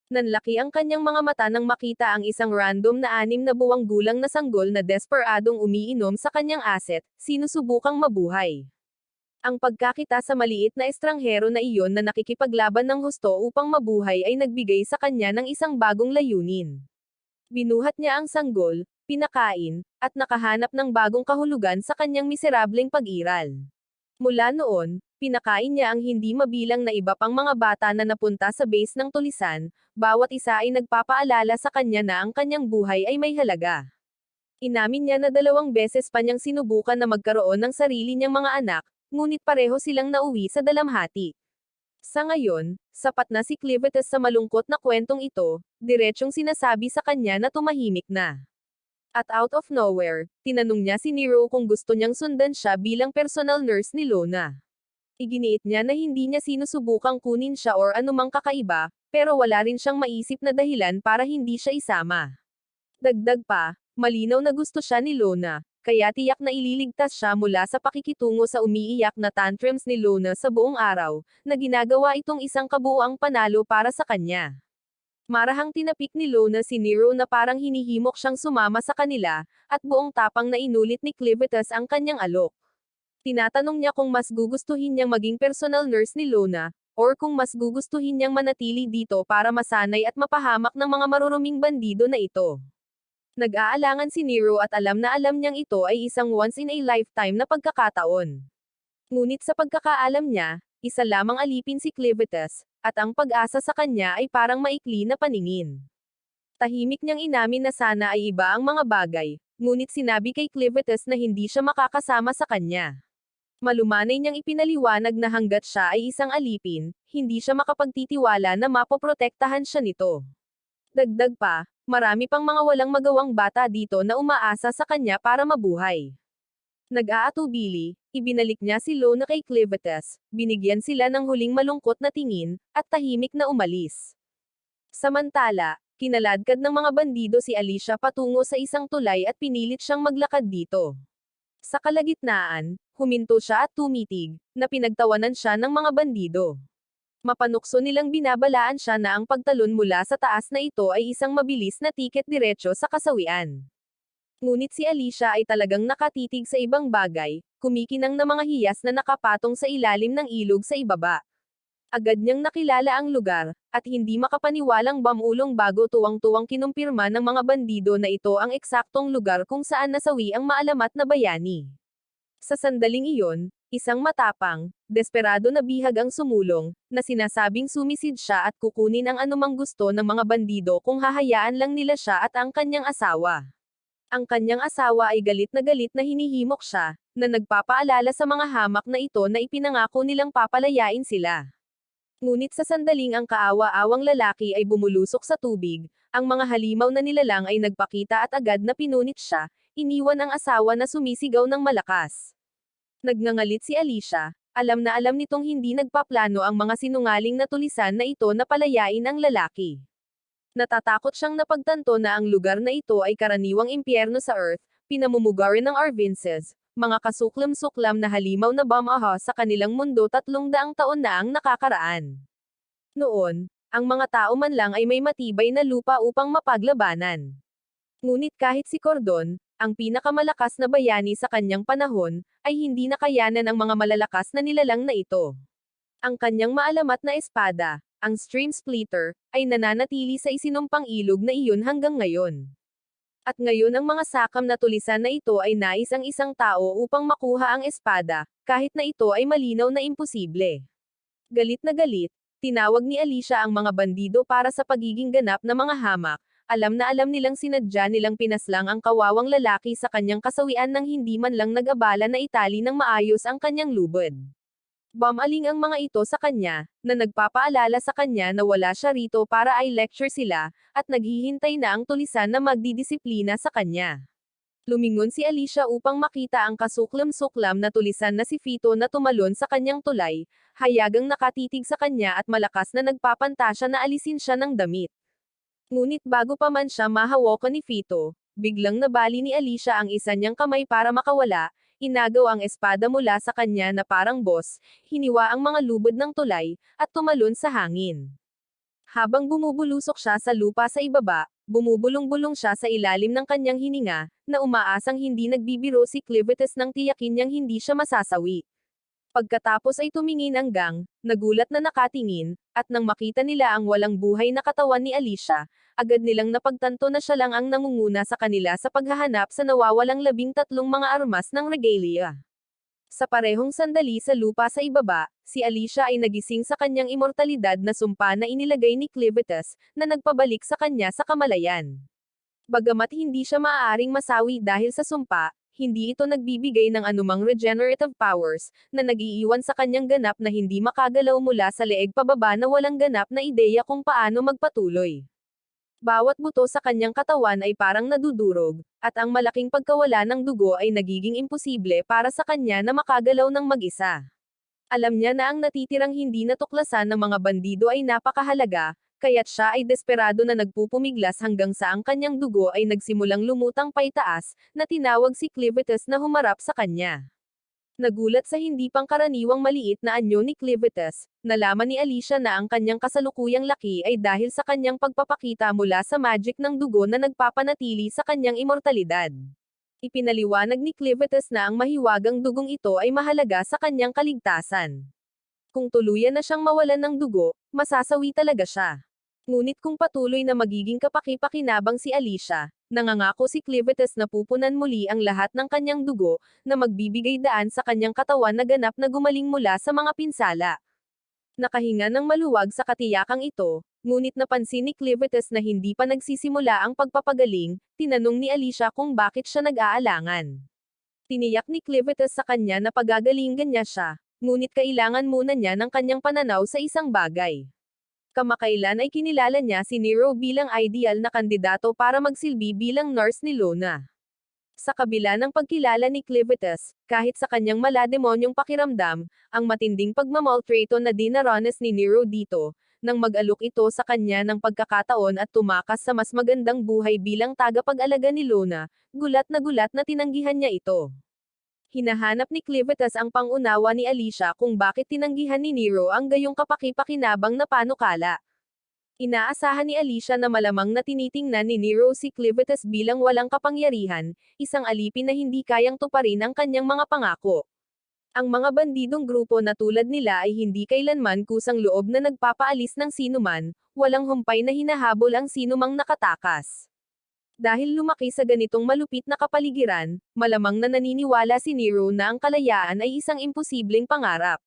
Nanlaki ang kanyang mga mata nang makita ang isang random na 6 na buwang gulang na sanggol na desperadong umiinom sa kanyang aset, sinusubukang mabuhay. Ang pagkakita sa maliit na estranghero na iyon na nakikipaglaban ng husto upang mabuhay ay nagbigay sa kanya ng isang bagong layunin. Binuhat niya ang sanggol, pinakain, at nakahanap ng bagong kahulugan sa kanyang miserableng pag-iral. Mula noon, pinakain niya ang hindi mabilang na iba pang mga bata na napunta sa base ng tulisan, bawat isa ay nagpapaalala sa kanya na ang kanyang buhay ay may halaga. Inamin niya na 2 beses pa niyang sinubukan na magkaroon ng sarili niyang mga anak, ngunit pareho silang nauwi sa dalamhati. Sa ngayon, sapat na si Clivitus sa malungkot na kwentong ito, diretsyong sinasabi sa kanya na tumahimik na. At out of nowhere, tinanong niya si Nero kung gusto niyang sundan siya bilang personal nurse ni Lona. Iginiit niya na hindi niya sinusubukang kunin siya or anumang kakaiba, pero wala rin siyang maisip na dahilan para hindi siya isama. Dagdag pa, malinaw na gusto siya ni Lona, kaya tiyak na ililigtas siya mula sa pakikitungo sa umiiyak na tantrums ni Lona sa buong araw, na ginagawa itong isang kabuuang panalo para sa kanya. Marahang tinapik ni Lona si Nero na parang hinihimok siyang sumama sa kanila, at buong tapang na inulit ni Clivitus ang kanyang alok. Tinatanong niya kung mas gugustuhin niyang maging personal nurse ni Lona, or kung mas gugustuhin niyang manatili dito para masanay at mapahamak ng mga maruruming bandido na ito. Nag-aalangan si Nero at alam na alam niyang ito ay isang once-in-a-lifetime na pagkakataon. Ngunit sa pagkakaalam niya, isa lamang alipin si Clivitus, at ang pag-asa sa kanya ay parang maikli na paningin. Tahimik niyang inamin na sana ay iba ang mga bagay, ngunit sinabi kay Clivitus na hindi siya makakasama sa kanya. Malumanay niyang ipinaliwanag na hanggat siya ay isang alipin, hindi siya makapagtitiwala na mapoprotektahan siya nito. Dagdag pa, marami pang mga walang magawang bata dito na umaasa sa kanya para mabuhay. Nag-aatubili, ibinalik niya si Lona kay Clivitus, binigyan sila ng huling malungkot na tingin, at tahimik na umalis. Samantala, kinaladkad ng mga bandido si Alicia patungo sa isang tulay at pinilit siyang maglakad dito. Sa kalagitnaan, huminto siya at tumitig, na pinagtawanan siya ng mga bandido. Mapanukso nilang binabalaan siya na ang pagtalon mula sa taas na ito ay isang mabilis na tiket diretsyo sa kasawian. Ngunit si Alicia ay talagang nakatitig sa ibang bagay, kumikinang na mga hiyas na nakapatong sa ilalim ng ilog sa ibaba. Agad niyang nakilala ang lugar, at hindi makapaniwalang bamulong bago tuwang-tuwang kinumpirma ng mga bandido na ito ang eksaktong lugar kung saan nasawi ang maalamat na bayani. Sa sandaling iyon, isang matapang, desperado na bihag ang sumulong, na sinasabing sumisid siya at kukunin ang anumang gusto ng mga bandido kung hahayaan lang nila siya at ang kanyang asawa. Ang kanyang asawa ay galit na hinihimok siya, na nagpapaalala sa mga hamak na ito na ipinangako nilang papalayain sila. Ngunit sa sandaling ang kaawa-awang lalaki ay bumulusok sa tubig, ang mga halimaw na nilalang ay nagpakita at agad na pinunit siya, iniwan ang asawa na sumisigaw ng malakas. Nagngangalit si Alicia, alam na alam nitong hindi nagpaplano ang mga sinungaling na tulisan na ito na palayain ang lalaki. Natatakot siyang napagtanto na ang lugar na ito ay karaniwang impyerno sa Earth, pinamumugarin ng Arvinces, mga kasuklam-suklam na halimaw na bumaha sa kanilang mundo 300 taon na ang nakakaraan. Noon, ang mga tao man lang ay may matibay na lupa upang mapaglabanan. Ngunit kahit si Cordon, ang pinakamalakas na bayani sa kanyang panahon, ay hindi nakayanan ang mga malalakas na nilalang na ito. Ang kanyang maalamat na espada, ang Stream Splitter, ay nananatili sa isinumpang ilog na iyon hanggang ngayon. At ngayon ang mga sakam na tulisan na ito ay nais ang isang tao upang makuha ang espada, kahit na ito ay malinaw na imposible. Galit na galit, tinawag ni Alicia ang mga bandido para sa pagiging ganap na mga hamak, alam na alam nilang sinadya nilang pinaslang ang kawawang lalaki sa kanyang kasawian nang hindi man lang nag-abala na itali ng maayos ang kanyang lubid. Bumaling ang mga ito sa kanya, na nagpapaalala sa kanya na wala siya rito para ay lecture sila, at naghihintay na ang tulisan na magdidisiplina sa kanya. Lumingon si Alicia upang makita ang kasuklam-suklam na tulisan na si Fito na tumalon sa kanyang tulay, hayagang nakatitig sa kanya at malakas na nagpapantasya na alisin siya ng damit. Ngunit bago pa man siya mahawakan ni Fito, biglang nabali ni Alicia ang isa niyang kamay para makawala, inagaw ang espada mula sa kanya na parang boss, hiniwa ang mga lubid ng tulay, at tumalon sa hangin. Habang bumubulusok siya sa lupa sa ibaba, bumubulong-bulong siya sa ilalim ng kanyang hininga, na umaasang hindi nagbibiro si Clivitus nang tiyakin niyang hindi siya masasawi. Pagkatapos ay tumingin ang gang, nagulat na nakatingin, at nang makita nila ang walang buhay na katawan ni Alicia, agad nilang napagtanto na siya lang ang nangunguna sa kanila sa paghahanap sa nawawalang 13 mga armas ng regalia. Sa parehong sandali sa lupa sa ibaba, si Alicia ay nagising sa kanyang immortalidad na sumpa na inilagay ni Clivitus, na nagpabalik sa kanya sa kamalayan. Bagamat hindi siya maaaring masawi dahil sa sumpa, hindi ito nagbibigay ng anumang regenerative powers, na nag-iiwan sa kanyang ganap na hindi makagalaw mula sa leeg pababa na walang ganap na ideya kung paano magpatuloy. Bawat buto sa kanyang katawan ay parang nadudurog, at ang malaking pagkawala ng dugo ay nagiging imposible para sa kanya na makagalaw ng mag-isa. Alam niya na ang natitirang hindi natuklasan ng mga bandido ay napakahalaga, kaya't siya ay desperado na nagpupumiglas hanggang sa ang kanyang dugo ay nagsimulang lumutang paitaas, na tinawag si Clivitus na humarap sa kanya. Nagulat sa hindi pangkaraniwang maliit na anyo ni Clivitus, nalaman ni Alicia na ang kanyang kasalukuyang laki ay dahil sa kanyang pagpapakita mula sa magic ng dugo na nagpapanatili sa kanyang immortalidad. Ipinaliwanag ni Clivitus na ang mahiwagang dugong ito ay mahalaga sa kanyang kaligtasan. Kung tuluyan na siyang mawalan ng dugo, masasawi talaga siya. Ngunit kung patuloy na magiging kapaki-pakinabang si Alicia, nangangako si Clivitus na pupunan muli ang lahat ng kanyang dugo, na magbibigay daan sa kanyang katawan na ganap na gumaling mula sa mga pinsala. Nakahinga ng maluwag sa katiyakang ito, ngunit napansin ni Clivitus na hindi pa nagsisimula ang pagpapagaling, tinanong ni Alicia kung bakit siya nag-aalangan. Tiniyak ni Clivitus sa kanya na pagagalingan niya siya, ngunit kailangan muna niya ng kanyang pananaw sa isang bagay. Kamakailan ay kinilala niya si Nero bilang ideal na kandidato para magsilbi bilang nurse ni Lona. Sa kabila ng pagkilala ni Clivitus, kahit sa kanyang malademonyong pakiramdam, ang matinding pagmamaltrato na dinaranas ni Nero dito, nang mag-alok ito sa kanya ng pagkakataon at tumakas sa mas magandang buhay bilang tagapag-alaga ni Lona, gulat na tinanggihan niya ito. Hinahanap ni Clivitus ang pangunawa ni Alicia kung bakit tinanggihan ni Nero ang gayong kapaki-pakinabang na panukala. Inaasahan ni Alicia na malamang na tinitingnan ni Nero si Clivitus bilang walang kapangyarihan, isang alipin na hindi kayang tuparin ang kanyang mga pangako. Ang mga bandidong grupo na tulad nila ay hindi kailanman kusang loob na nagpapaalis ng sinuman, walang humpay na hinahabol ang sinumang nakatakas. Dahil lumaki sa ganitong malupit na kapaligiran, malamang na naniniwala si Nero na ang kalayaan ay isang imposibleng pangarap.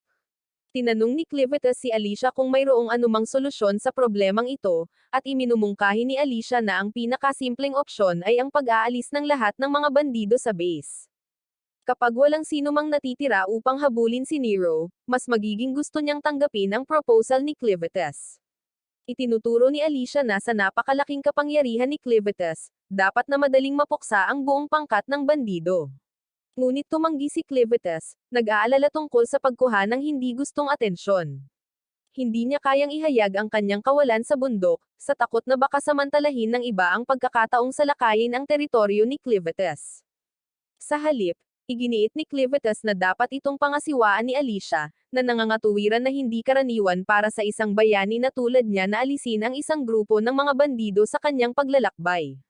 Tinanong ni Clivitus si Alicia kung mayroong anumang solusyon sa problemang ito, at iminumungkahi ni Alicia na ang pinakasimpleng opsyon ay ang pag-aalis ng lahat ng mga bandido sa base. Kapag walang sino mang natitira upang habulin si Nero, mas magiging gusto niyang tanggapin ang proposal ni Clivitas. Itinuturo ni Alicia na sa napakalaking kapangyarihan ni Clivitas, dapat na madaling mapuksa ang buong pangkat ng bandido. Ngunit tumanggi si Clivitas, nag-aalala tungkol sa pagkuha ng hindi gustong atensyon. Hindi niya kayang ihayag ang kanyang kawalan sa bundok, sa takot na baka samantalahin ng iba ang pagkakataong salakayin ang teritoryo ni Clivitas. Sa halip, iginiit ni Clivitas na dapat itong pangasiwaan ni Alicia, na nangangatuwiran na hindi karaniwan para sa isang bayani na tulad niya na alisin ang isang grupo ng mga bandido sa kanyang paglalakbay.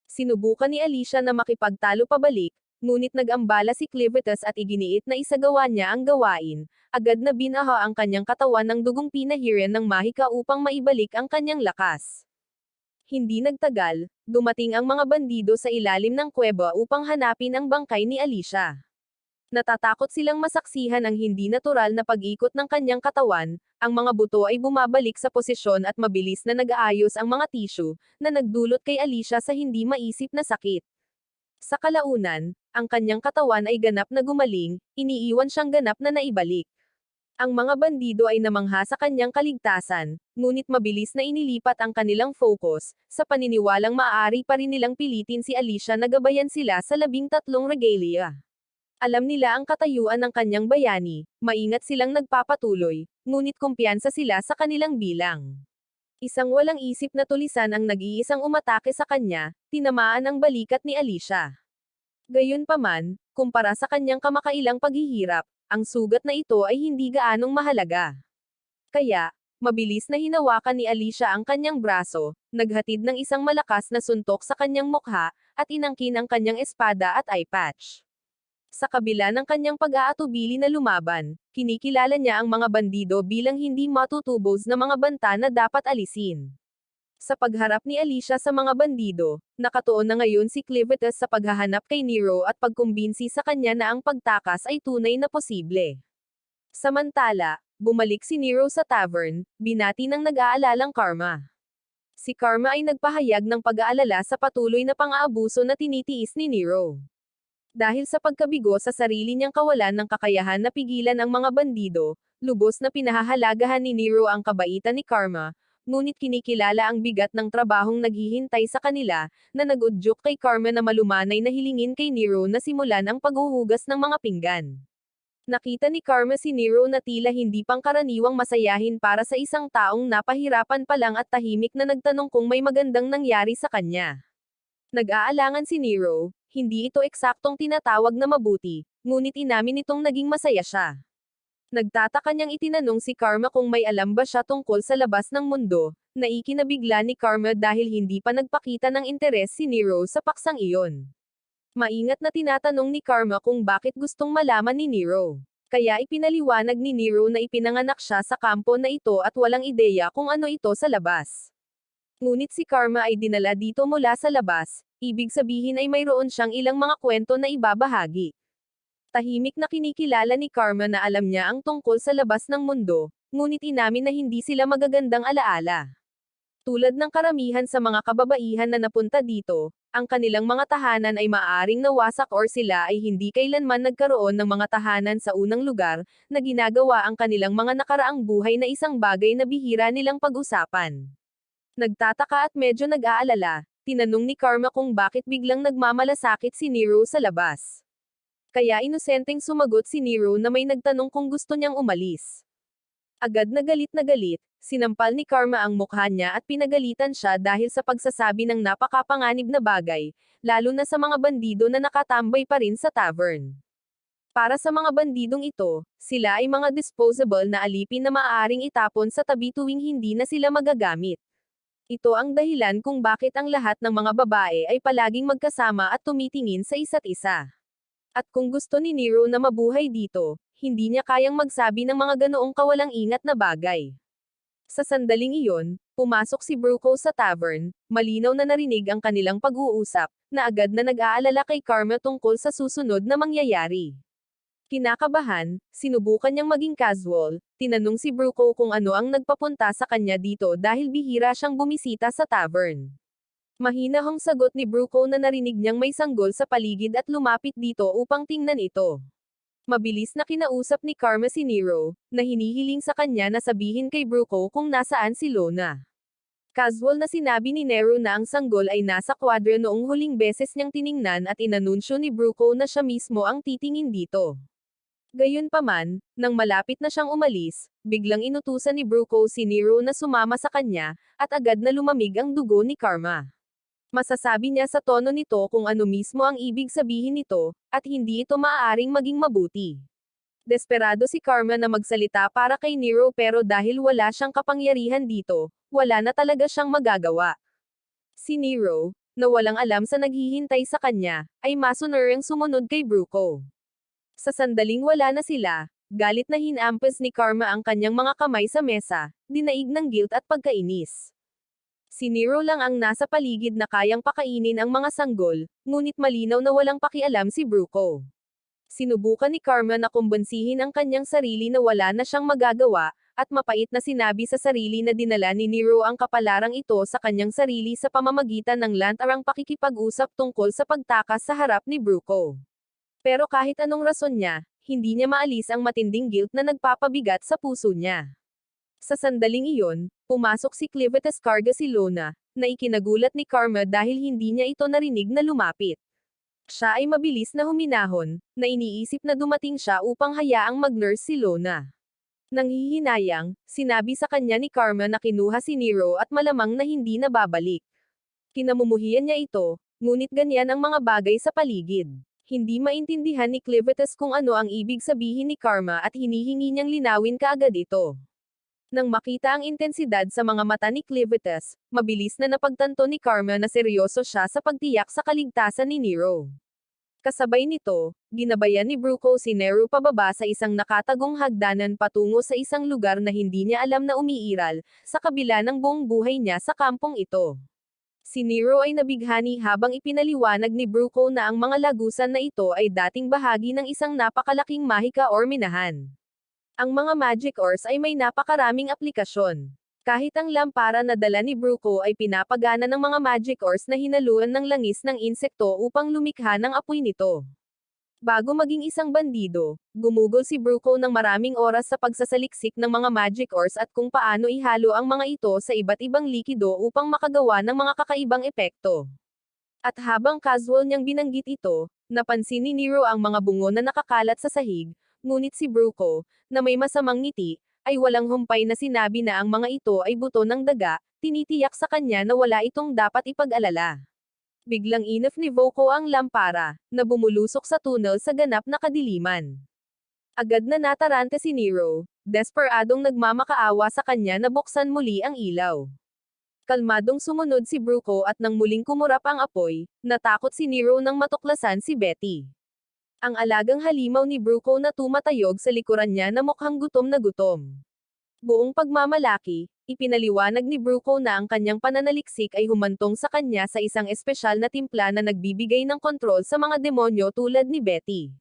Sinubukan ni Alicia na makipagtalo pabalik, ngunit nag-ambala si Clivitas at iginiit na isagawa niya ang gawain, agad na binaha ang kanyang katawan ng dugong pinahiran ng mahika upang maibalik ang kanyang lakas. Hindi nagtagal, dumating ang mga bandido sa ilalim ng kuweba upang hanapin ang bangkay ni Alicia. Natatakot silang masaksihan ang hindi natural na pag-ikot ng kanyang katawan, ang mga buto ay bumabalik sa posisyon at mabilis na nag-aayos ang mga tissue, na nagdulot kay Alicia sa hindi maisip na sakit. Sa kalaunan, ang kanyang katawan ay ganap na gumaling, iniiwan siyang ganap na naibalik. Ang mga bandido ay namangha sa kanyang kaligtasan, ngunit mabilis na inilipat ang kanilang focus, sa paniniwalang maaari pa rin nilang pilitin si Alicia na gabayan sila sa 13 regalia. Alam nila ang katayuan ng kanyang bayani, maingat silang nagpapatuloy, ngunit kumpiyansa sila sa kanilang bilang. Isang walang isip na tulisan ang nag-iisang umatake sa kanya, tinamaan ang balikat ni Alicia. Gayunpaman, kumpara sa kanyang kamakailang paghihirap, ang sugat na ito ay hindi gaanong mahalaga. Kaya, mabilis na hinawakan ni Alicia ang kanyang braso, naghatid ng isang malakas na suntok sa kanyang mukha, at inangkin ang kanyang espada at eye patch. Sa kabila ng kanyang pag-aatubili na lumaban, kinikilala niya ang mga bandido bilang hindi matutubos na mga banta na dapat alisin. Sa pagharap ni Alicia sa mga bandido, nakatuon na ngayon si Clivitas sa paghahanap kay Nero at pagkumbinsi sa kanya na ang pagtakas ay tunay na posible. Samantala, bumalik si Nero sa tavern, binati ng nag-aalalang Karma. Si Karma ay nagpahayag ng pag-aalala sa patuloy na pang-aabuso na tinitiis ni Nero. Dahil sa pagkabigo sa sarili niyang kawalan ng kakayahan na pigilan ang mga bandido, lubos na pinahahalagahan ni Nero ang kabaitan ni Karma, ngunit kinikilala ang bigat ng trabahong naghihintay sa kanila, na nag-udyok kay Karma na malumanay na hilingin kay Nero na simulan ang paghuhugas ng mga pinggan. Nakita ni Karma si Nero na tila hindi pangkaraniwang masayahin para sa isang taong napahirapan pa lang at tahimik na nagtanong kung may magandang nangyari sa kanya. Nag-aalangan si Nero, hindi ito eksaktong tinatawag na mabuti, ngunit inamin itong naging masaya siya. Nagtataka niyang itinanong si Karma kung may alam ba siya tungkol sa labas ng mundo, na ikinabigla ni Karma dahil hindi pa nagpakita ng interes si Nero sa paksang iyon. Maingat na tinatanong ni Karma kung bakit gustong malaman ni Nero. Kaya ipinaliwanag ni Nero na ipinanganak siya sa kampo na ito at walang ideya kung ano ito sa labas. Ngunit si Karma ay dinala dito mula sa labas, ibig sabihin ay mayroon siyang ilang mga kwento na ibabahagi. Tahimik na kinikilala ni Karma na alam niya ang tungkol sa labas ng mundo, ngunit inamin na hindi sila magagandang alaala. Tulad ng karamihan sa mga kababaihan na napunta dito, ang kanilang mga tahanan ay maaaring nawasak or sila ay hindi kailanman nagkaroon ng mga tahanan sa unang lugar, na ginagawa ang kanilang mga nakaraang buhay na isang bagay na bihira nilang pag-usapan. Nagtataka at medyo nag-aalala, tinanong ni Karma kung bakit biglang nagmamalasakit si Nero sa labas. Kaya inosenteng sumagot si Nero na may nagtanong kung gusto niyang umalis. Agad na galit, sinampal ni Karma ang mukha niya at pinagalitan siya dahil sa pagsasabi ng napakapanganib na bagay, lalo na sa mga bandido na nakatambay pa rin sa tavern. Para sa mga bandidong ito, sila ay mga disposable na alipin na maaaring itapon sa tabi tuwing hindi na sila magagamit. Ito ang dahilan kung bakit ang lahat ng mga babae ay palaging magkasama at tumitingin sa isa't isa. At kung gusto ni Nero na mabuhay dito, hindi niya kayang magsabi ng mga ganoong kawalang ingat na bagay. Sa sandaling iyon, pumasok si Bruco sa tavern, malinaw na narinig ang kanilang pag-uusap, na agad na nag-aalala kay Karma tungkol sa susunod na mangyayari. Kinakabahan, sinubukan niyang maging casual, tinanong si Bruco kung ano ang nagpapunta sa kanya dito dahil bihira siyang bumisita sa tavern. Mahinahong sagot ni Bruco na narinig niyang may sanggol sa paligid at lumapit dito upang tingnan ito. Mabilis na kinausap ni Karma si Nero, na hinihiling sa kanya na sabihin kay Bruco kung nasaan si Lona. Casual na sinabi ni Nero na ang sanggol ay nasa kwadro noong huling beses niyang tiningnan at inanunsyo ni Bruco na siya mismo ang titingin dito. Gayunpaman, nang malapit na siyang umalis, biglang inutusan ni Bruco si Nero na sumama sa kanya, at agad na lumamig ang dugo ni Karma. Masasabi niya sa tono nito kung ano mismo ang ibig sabihin nito, at hindi ito maaaring maging mabuti. Desperado si Karma na magsalita para kay Nero pero dahil wala siyang kapangyarihan dito, wala na talaga siyang magagawa. Si Nero, na walang alam sa naghihintay sa kanya, ay masunurang sumunod kay Bruco. Sa sandaling wala na sila, galit na hinampas ni Karma ang kanyang mga kamay sa mesa, dinaig ng guilt at pagkainis. Si Nero lang ang nasa paligid na kayang pakainin ang mga sanggol, ngunit malinaw na walang pakialam si Bruco. Sinubukan ni Karma na kumbansihin ang kanyang sarili na wala na siyang magagawa, at mapait na sinabi sa sarili na dinala ni Nero ang kapalarang ito sa kanyang sarili sa pamamagitan ng lantarang pakikipag-usap tungkol sa pagtakas sa harap ni Bruco. Pero kahit anong rason niya, hindi niya maalis ang matinding guilt na nagpapabigat sa puso niya. Sa sandaling iyon, pumasok si Clivetes Cargasilona, na ikinagulat ni Karma dahil hindi niya ito narinig na lumapit. Siya ay mabilis na huminahon, na iniisip na dumating siya upang hayaang mag-nurse si Lona. Nang hihinayang, sinabi sa kanya ni Karma na kinuha si Nero at malamang na hindi na babalik. Kinamumuhian niya ito, ngunit ganyan ang mga bagay sa paligid. Hindi maintindihan ni Clivetes kung ano ang ibig sabihin ni Karma at hinihingi niyang linawin kaagad ito. Nang makita ang intensidad sa mga mata ni Clivetes, mabilis na napagtanto ni Karma na seryoso siya sa pagtiyak sa kaligtasan ni Nero. Kasabay nito, ginabayan ni Bruco si Nero pababa sa isang nakatagong hagdanan patungo sa isang lugar na hindi niya alam na umiiral, sa kabila ng buong buhay niya sa kampong ito. Si Nero ay nabighani habang ipinaliwanag ni Bruco na ang mga lagusan na ito ay dating bahagi ng isang napakalaking mahika or minahan. Ang mga magic ores ay may napakaraming aplikasyon. Kahit ang lampara na dala ni Bruco ay pinapagana ng mga magic ores na hinaluan ng langis ng insekto upang lumikha ng apoy nito. Bago maging isang bandido, gumugol si Bruco ng maraming oras sa pagsasaliksik ng mga magic ores at kung paano ihalo ang mga ito sa iba't ibang likido upang makagawa ng mga kakaibang epekto. At habang casual niyang binanggit ito, napansin ni Nero ang mga bungo na nakakalat sa sahig, ngunit si Bruco, na may masamang ngiti, ay walang humpay na sinabi na ang mga ito ay buto ng daga, tinitiyak sa kanya na wala itong dapat ipag-alala. Biglang inaf ni Voco ang lampara, na bumulusok sa tunnel sa ganap na kadiliman. Agad na natarante si Nero, desperadong nagmamakaawa sa kanya na buksan muli ang ilaw. Kalmadong sumunod si Bruco at nang muling kumurap ang apoy, natakot si Nero nang matuklasan si Betty. Ang alagang halimaw ni Bruco na tumatayog sa likuran niya na mukhang gutom na gutom. Buong pagmamalaki, ipinaliwanag ni Bruco na ang kanyang pananaliksik ay humantong sa kanya sa isang espesyal na timpla na nagbibigay ng kontrol sa mga demonyo tulad ni Betty.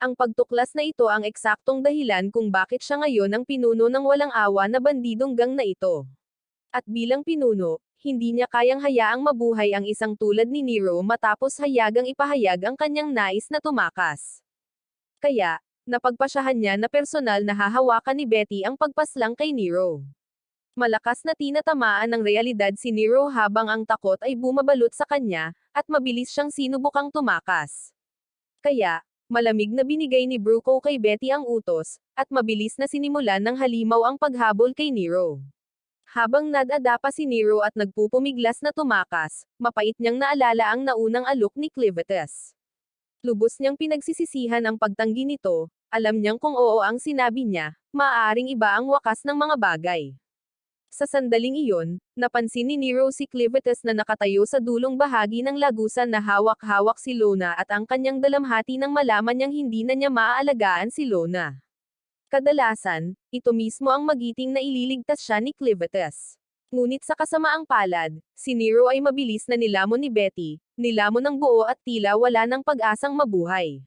Ang pagtuklas na ito ang eksaktong dahilan kung bakit siya ngayon ang pinuno ng walang awa na bandidong gang na ito. At bilang pinuno, hindi niya kayang hayaang mabuhay ang isang tulad ni Nero matapos hayagang ipahayag ang kanyang nais na tumakas. Kaya, napagpasyahan niya na personal na hahawakan ni Betty ang pagpaslang kay Nero. Malakas na tinatamaan ng realidad si Nero habang ang takot ay bumabalot sa kanya, at mabilis siyang sinubukang tumakas. Kaya, malamig na binigay ni Bruco kay Betty ang utos, at mabilis na sinimulan ng halimaw ang paghabol kay Nero. Habang nadada pa si Nero at nagpupumiglas na tumakas, mapait niyang naalala ang naunang alok ni Clivetes. Lubos niyang pinagsisisihan ang pagtanggi nito, alam niyang kung oo ang sinabi niya, maaaring iba ang wakas ng mga bagay. Sa sandaling iyon, napansin ni Nero si Clivetes na nakatayo sa dulong bahagi ng lagusan na hawak-hawak si Lona at ang kanyang dalamhati nang malaman niyang hindi na niya maaalagaan si Lona. Kadalasan, ito mismo ang magiting na ililigtas siya ni Clivetes. Ngunit sa kasamaang palad, si Nero ay mabilis na nilamon ni Betty, nilamon ng buo at tila wala ng pag-asang mabuhay.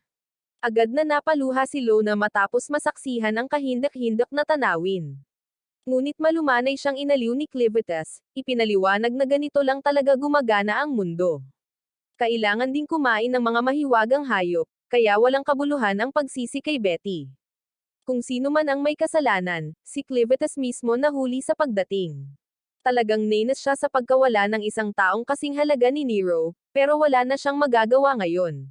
Agad na napaluha si Lona matapos masaksihan ang kahindak-hindak na tanawin. Ngunit malumanay siyang inaliw ni Clivitas, ipinaliwanag na ganito lang talaga gumagana ang mundo. Kailangan ding kumain ng mga mahiwagang hayop, kaya walang kabuluhan ang pagsisi kay Betty. Kung sino man ang may kasalanan, si Clivitas mismo nahuli sa pagdating. Talagang nainis siya sa pagkawala ng isang taong kasing halaga ni Nero, pero wala na siyang magagawa ngayon.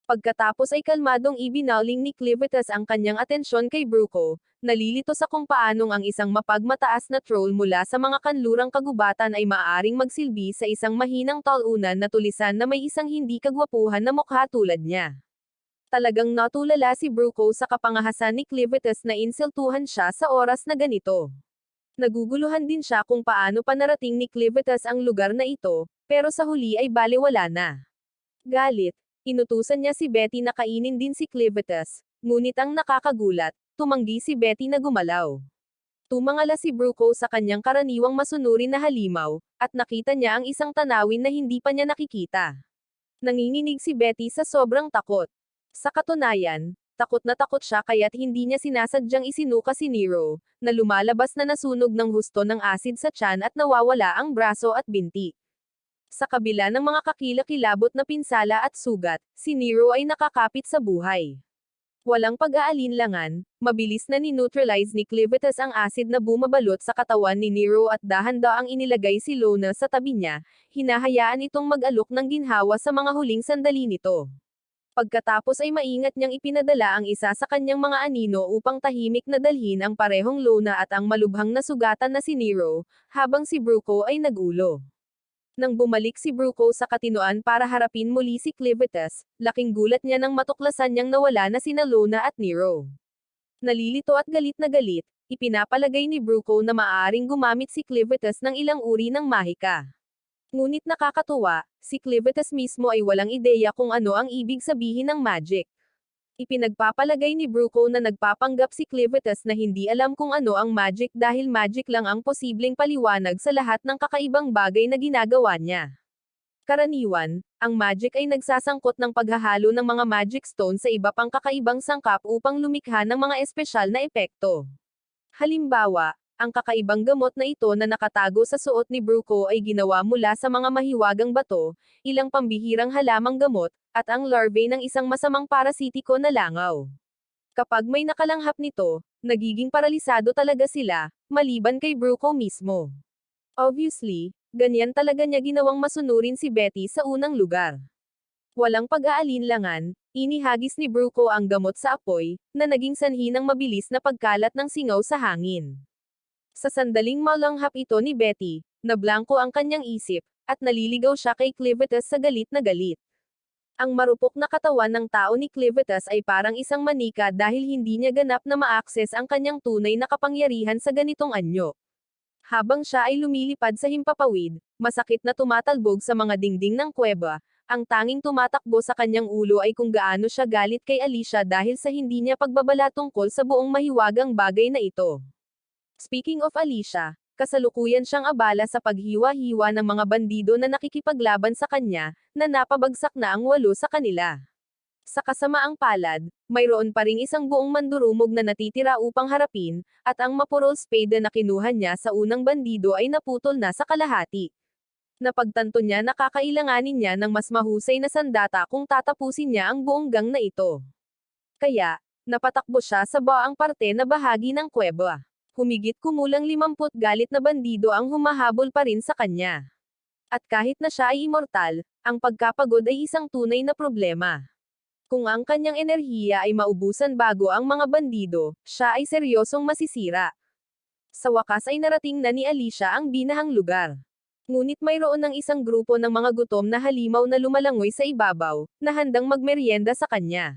Pagkatapos ay kalmadong ibinaling ni Clivitas ang kanyang atensyon kay Bruco, nalilito sa kung paanong ang isang mapagmataas na troll mula sa mga kanlurang kagubatan ay maaaring magsilbi sa isang mahinang talunan na tulisan na may isang hindi kagwapuhan na mukha tulad niya. Talagang natulala si Bruco sa kapangahasan ni Clivitas na insultuhan siya sa oras na ganito. Naguguluhan din siya kung paano pa narating ni Clivitas ang lugar na ito, pero sa huli ay balewala na. Galit, inutusan niya si Betty na kainin din si Clivitas, ngunit ang nakakagulat, tumanggi si Betty na gumalaw. Tumangala si Bruco sa kanyang karaniwang masunurin na halimaw, at nakita niya ang isang tanawin na hindi pa niya nakikita. Nanginginig si Betty sa sobrang takot. Sa katunayan, takot na takot siya kaya't hindi niya sinasadyang isinuka si Nero, na lumalabas na nasunog ng husto ng asid sa tiyan at nawawala ang braso at binti. Sa kabila ng mga kakilakilabot na pinsala at sugat, si Nero ay nakakapit sa buhay. Walang pag-aalinlangan, mabilis na ni-neutralize ni Clivitas ang asid na bumabalot sa katawan ni Nero at dahan-daang inilagay si Lona sa tabi niya, hinahayaan itong mag-alok ng ginhawa sa mga huling sandali nito. Pagkatapos ay maingat niyang ipinadala ang isa sa kanyang mga anino upang tahimik na dalhin ang parehong Lona at ang malubhang na sugatan na si Nero, habang si Bruco ay nagulo. Nang bumalik si Bruco sa katinoan para harapin muli si Clivitas, laking gulat niya nang matuklasan niyang nawala na sina Lona at Nero. Nalilito at galit na galit, ipinapalagay ni Bruco na maaaring gumamit si Clivitas ng ilang uri ng mahika. Ngunit nakakatuwa, si Clivitas mismo ay walang ideya kung ano ang ibig sabihin ng magic. Ipinagpapalagay ni Bruco na nagpapanggap si Clivitas na hindi alam kung ano ang magic dahil magic lang ang posibleng paliwanag sa lahat ng kakaibang bagay na ginagawa niya. Karaniwan, ang magic ay nagsasangkot ng paghahalo ng mga magic stone sa iba pang kakaibang sangkap upang lumikha ng mga espesyal na epekto. Halimbawa, ang kakaibang gamot na ito na nakatago sa suot ni Bruco ay ginawa mula sa mga mahiwagang bato, ilang pambihirang halamang gamot, at ang larvae ng isang masamang parasitiko na langaw. Kapag may nakalanghap nito, nagiging paralisado talaga sila, maliban kay Bruco mismo. Obviously, ganyan talaga niya ginawang masunurin si Betty sa unang lugar. Walang pag-aalinlangan, inihagis ni Bruco ang gamot sa apoy, na naging sanhi ng mabilis na pagkalat ng singaw sa hangin. Sa sandaling malanghap ito ni Betty, nablangko ang kanyang isip, at naliligaw siya kay Clivitas sa galit na galit. Ang marupok na katawan ng tao ni Clivitas ay parang isang manika dahil hindi niya ganap na ma-access ang kanyang tunay na kapangyarihan sa ganitong anyo. Habang siya ay lumilipad sa himpapawid, masakit na tumatalbog sa mga dingding ng kuweba, ang tanging tumatakbo sa kanyang ulo ay kung gaano siya galit kay Alicia dahil sa hindi niya pagbabala tungkol sa buong mahiwagang bagay na ito. Speaking of Alicia, kasalukuyan siyang abala sa paghiwa-hiwa ng mga bandido na nakikipaglaban sa kanya, na napabagsak na ang 8 sa kanila. Sa kasamaang palad, mayroon pa ring isang buong mandurumog na natitira upang harapin, at ang mapurol spade na kinuha niya sa unang bandido ay naputol na sa kalahati. Napagtanto niya na kakailanganin niya ng mas mahusay na sandata kung tatapusin niya ang buong gang na ito. Kaya, napatakbo siya sa baang parte na bahagi ng kuweba. Humigit kumulang 50 galit na bandido ang humahabol pa rin sa kanya. At kahit na siya ay immortal, ang pagkapagod ay isang tunay na problema. Kung ang kanyang enerhiya ay maubusan bago ang mga bandido, siya ay seryosong masisira. Sa wakas ay narating na ni Alicia ang binahang lugar. Ngunit mayroon ng isang grupo ng mga gutom na halimaw na lumalangoy sa ibabaw, na handang magmeryenda sa kanya.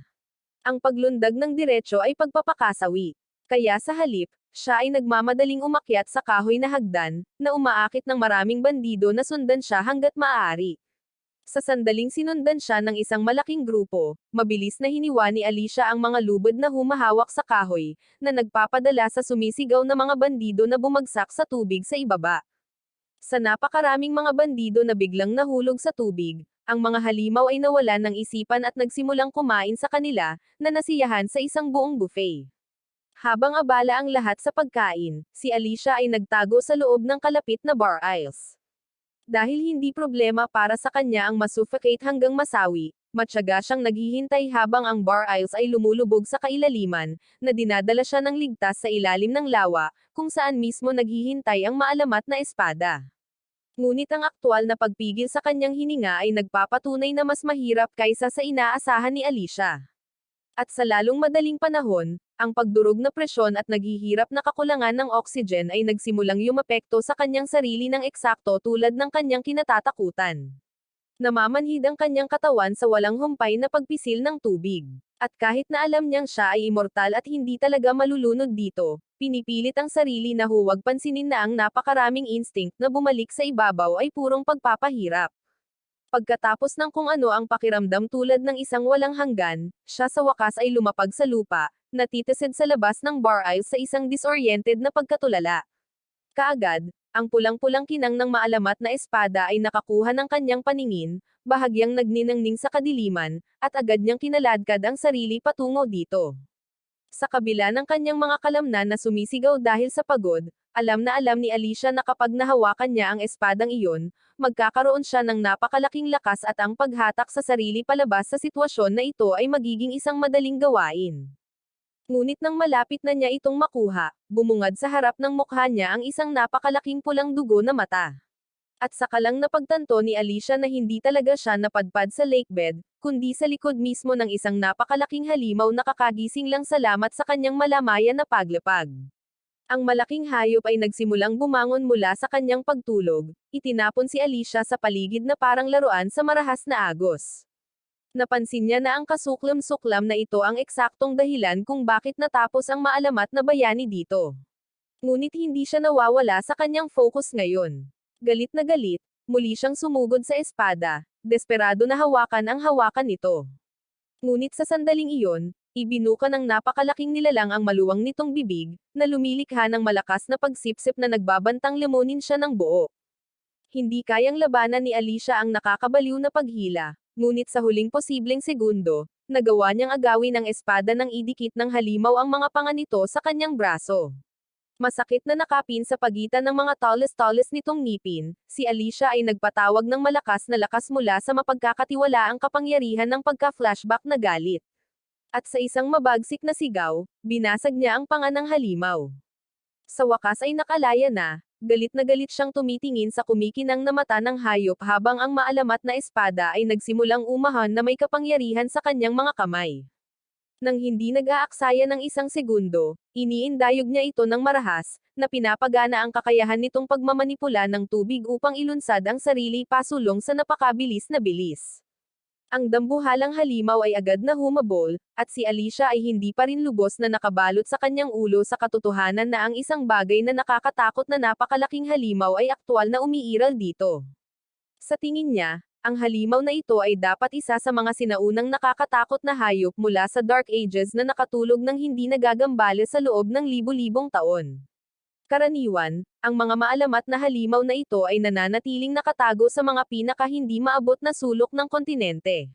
Ang paglundag ng diretso ay pagpapakasawi. Kaya sa halip, siya ay nagmamadaling umakyat sa kahoy na hagdan, na umaakit ng maraming bandido na sundan siya hanggat maaari. Sa sandaling sinundan siya ng isang malaking grupo, mabilis na hiniwa ni Alicia ang mga lubid na humahawak sa kahoy, na nagpapadala sa sumisigaw na mga bandido na bumagsak sa tubig sa ibaba. Sa napakaraming mga bandido na biglang nahulog sa tubig, ang mga halimaw ay nawalan ng isipan at nagsimulang kumain sa kanila, na nasiyahan sa isang buong buffet. Habang abala ang lahat sa pagkain, si Alicia ay nagtago sa loob ng kalapit na bar aisles. Dahil hindi problema para sa kanya ang masuffocate hanggang masawi, matyaga siyang naghihintay habang ang bar aisles ay lumulubog sa kailaliman, na dinadala siya ng ligtas sa ilalim ng lawa, kung saan mismo naghihintay ang maalamat na espada. Ngunit ang aktwal na pagpigil sa kanyang hininga ay nagpapatunay na mas mahirap kaysa sa inaasahan ni Alicia. At sa lalong madaling panahon, ang pagdurog na presyon at naghihirap na kakulangan ng oxygen ay nagsimulang yumapekto sa kanyang sarili ng eksakto tulad ng kanyang kinatatakutan. Namamanhid ang kanyang katawan sa walang humpay na pagpisil ng tubig. At kahit na alam niyang siya ay immortal at hindi talaga malulunod dito, pinipilit ang sarili na huwag pansinin na ang napakaraming instinct na bumalik sa ibabaw ay purong pagpapahirap. Pagkatapos ng kung ano ang pakiramdam tulad ng isang walang hanggan, siya sa wakas ay lumapag sa lupa, natitisid sa labas ng bar aisle sa isang disoriented na pagkatulala. Kaagad, ang pulang-pulang kinang ng maalamat na espada ay nakakuha ng kanyang paningin, bahagyang nagniningning sa kadiliman, at agad niyang kinaladkad ang sarili patungo dito. Sa kabila ng kanyang mga kalamnan na sumisigaw dahil sa pagod, alam na alam ni Alicia na kapag nahawakan niya ang espadang iyon, magkakaroon siya ng napakalaking lakas at ang paghatak sa sarili palabas sa sitwasyon na ito ay magiging isang madaling gawain. Ngunit nang malapit na niya itong makuha, bumungad sa harap ng mukha niya ang isang napakalaking pulang dugo na mata. At saka lang napagtanto ni Alicia na hindi talaga siya napadpad sa lakebed, kundi sa likod mismo ng isang napakalaking halimaw na kakagising lang salamat sa kanyang malamayan na paglapag. Ang malaking hayop ay nagsimulang bumangon mula sa kanyang pagtulog, itinapon si Alicia sa paligid na parang laruan sa marahas na agos. Napansin niya na ang kasuklam-suklam na ito ang eksaktong dahilan kung bakit natapos ang maalamat na bayani dito. Ngunit hindi siya nawawala sa kanyang focus ngayon. Galit na galit, muli siyang sumugod sa espada, desperado na hawakan ang hawakan nito. Ngunit sa sandaling iyon, ibinuka ng napakalaking nilalang ang maluwang nitong bibig, na lumilikha ng malakas na pagsipsip na nagbabantang lemonin siya ng buo. Hindi kayang labanan ni Alicia ang nakakabaliw na paghila, ngunit sa huling posibleng segundo, nagawa niyang agawin ang espada nang idikit ng halimaw ang mga panga nito sa kanyang braso. Masakit na nakapin sa pagitan ng mga tallest nitong ngipin, si Alicia ay nagpatawag ng malakas na lakas mula sa mapagkakatiwalaang kapangyarihan ng pagka-flashback na galit. At sa isang mabagsik na sigaw, binasag niya ang panga ng halimaw. Sa wakas ay nakalaya na galit siyang tumitingin sa kumikinang na mata ng hayop habang ang maalamat na espada ay nagsimulang umahon na may kapangyarihan sa kanyang mga kamay. Nang hindi nag-aaksaya ng isang segundo, iniindayog niya ito ng marahas, na pinapagana ang kakayahan nitong pagmamanipula ng tubig upang ilunsad ang sarili pasulong sa napakabilis na bilis. Ang dambuhalang halimaw ay agad na humabol, at si Alicia ay hindi pa rin lubos na nakabalot sa kanyang ulo sa katotohanan na ang isang bagay na nakakatakot na napakalaking halimaw ay aktwal na umiiral dito. Sa tingin niya, ang halimaw na ito ay dapat isa sa mga sinaunang nakakatakot na hayop mula sa Dark Ages na nakatulog ng hindi nagagambale sa loob ng libu-libong taon. Karaniwan, ang mga maalamat na halimaw na ito ay nananatiling nakatago sa mga pinaka-hindi maabot na sulok ng kontinente.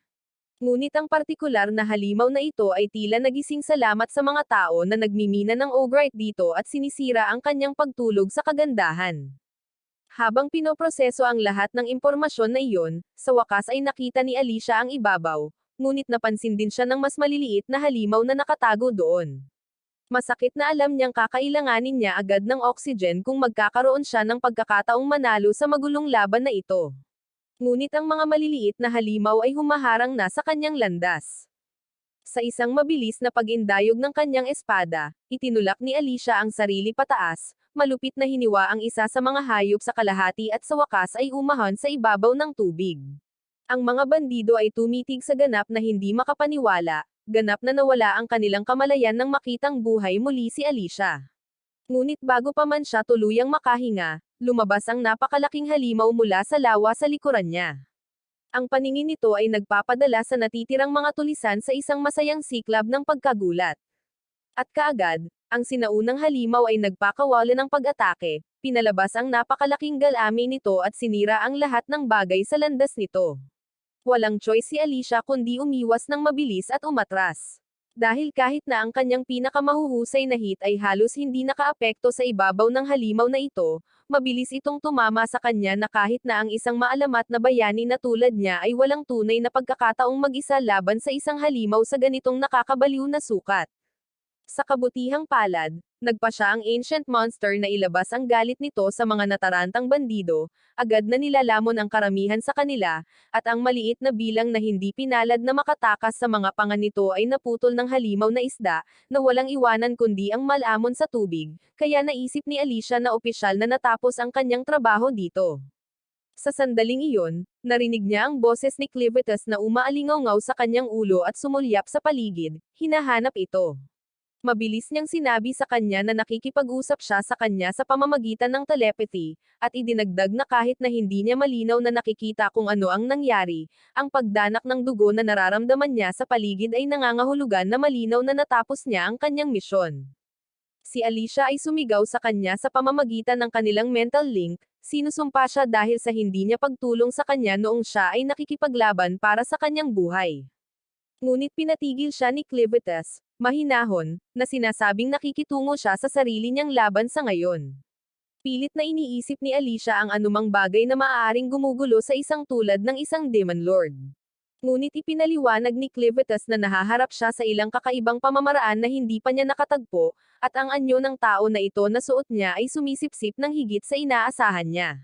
Ngunit ang partikular na halimaw na ito ay tila nagising salamat sa mga tao na nagmimina ng Ogrite dito at sinisira ang kanyang pagtulog sa kagandahan. Habang pinoproseso ang lahat ng impormasyon na iyon, sa wakas ay nakita ni Alicia ang ibabaw, ngunit napansin din siya ng mas maliliit na halimaw na nakatago doon. Masakit na alam niyang kakailanganin niya agad ng oxygen kung magkakaroon siya ng pagkakataong manalo sa magulong laban na ito. Ngunit ang mga maliliit na halimaw ay humaharang na sa kanyang landas. Sa isang mabilis na pag-indayog ng kanyang espada, itinulak ni Alicia ang sarili pataas, malupit na hiniwa ang isa sa mga hayop sa kalahati at sa wakas ay umahon sa ibabaw ng tubig. Ang mga bandido ay tumitig sa ganap na hindi makapaniwala, ganap na nawala ang kanilang kamalayan nang makitang buhay muli si Alicia. Ngunit bago pa man siya tuluyang makahinga, lumabas ang napakalaking halimaw mula sa lawa sa likuran niya. Ang paningin nito ay nagpapadala sa natitirang mga tulisan sa isang masayang siklab ng pagkagulat. At kaagad, ang sinaunang halimaw ay nagpakawala ng pag-atake, pinalabas ang napakalaking galami nito at sinira ang lahat ng bagay sa landas nito. Walang choice si Alicia kundi umiwas ng mabilis at umatras. Dahil kahit na ang kanyang pinakamahuhusay na hit ay halos hindi nakaapekto sa ibabaw ng halimaw na ito, mabilis itong tumama sa kanya na kahit na ang isang maalamat na bayani na tulad niya ay walang tunay na pagkakataong mag-isa laban sa isang halimaw sa ganitong nakakabaliw na sukat. Sa kabutihang palad, nagpa siya ang ancient monster na ilabas ang galit nito sa mga natarantang bandido, agad na nilalamon ang karamihan sa kanila, at ang maliit na bilang na hindi pinalad na makatakas sa mga panga nito ay naputol ng halimaw na isda, na walang iwanan kundi ang malamon sa tubig, kaya naisip ni Alicia na opisyal na natapos ang kanyang trabaho dito. Sa sandaling iyon, narinig niya ang boses ni Clivitus na umaalingaw sa kanyang ulo at sumulyap sa paligid, hinahanap ito. Mabilis niyang sinabi sa kanya na nakikipag-usap siya sa kanya sa pamamagitan ng telepathy, at idinagdag na kahit na hindi niya malinaw na nakikita kung ano ang nangyari, ang pagdanak ng dugo na nararamdaman niya sa paligid ay nangangahulugan na malinaw na natapos niya ang kanyang misyon. Si Alicia ay sumigaw sa kanya sa pamamagitan ng kanilang mental link, sinusumpa siya dahil sa hindi niya pagtulong sa kanya noong siya ay nakikipaglaban para sa kanyang buhay. Ngunit pinatigil siya ni Clivitus, mahinahon, na sinasabing nakikitungo siya sa sarili niyang laban sa ngayon. Pilit na iniisip ni Alicia ang anumang bagay na maaaring gumugulo sa isang tulad ng isang Demon Lord. Ngunit ipinaliwanag ni Clivitus na nahaharap siya sa ilang kakaibang pamamaraan na hindi pa niya nakatagpo, at ang anyo ng tao na ito na suot niya ay sumisipsip ng higit sa inaasahan niya.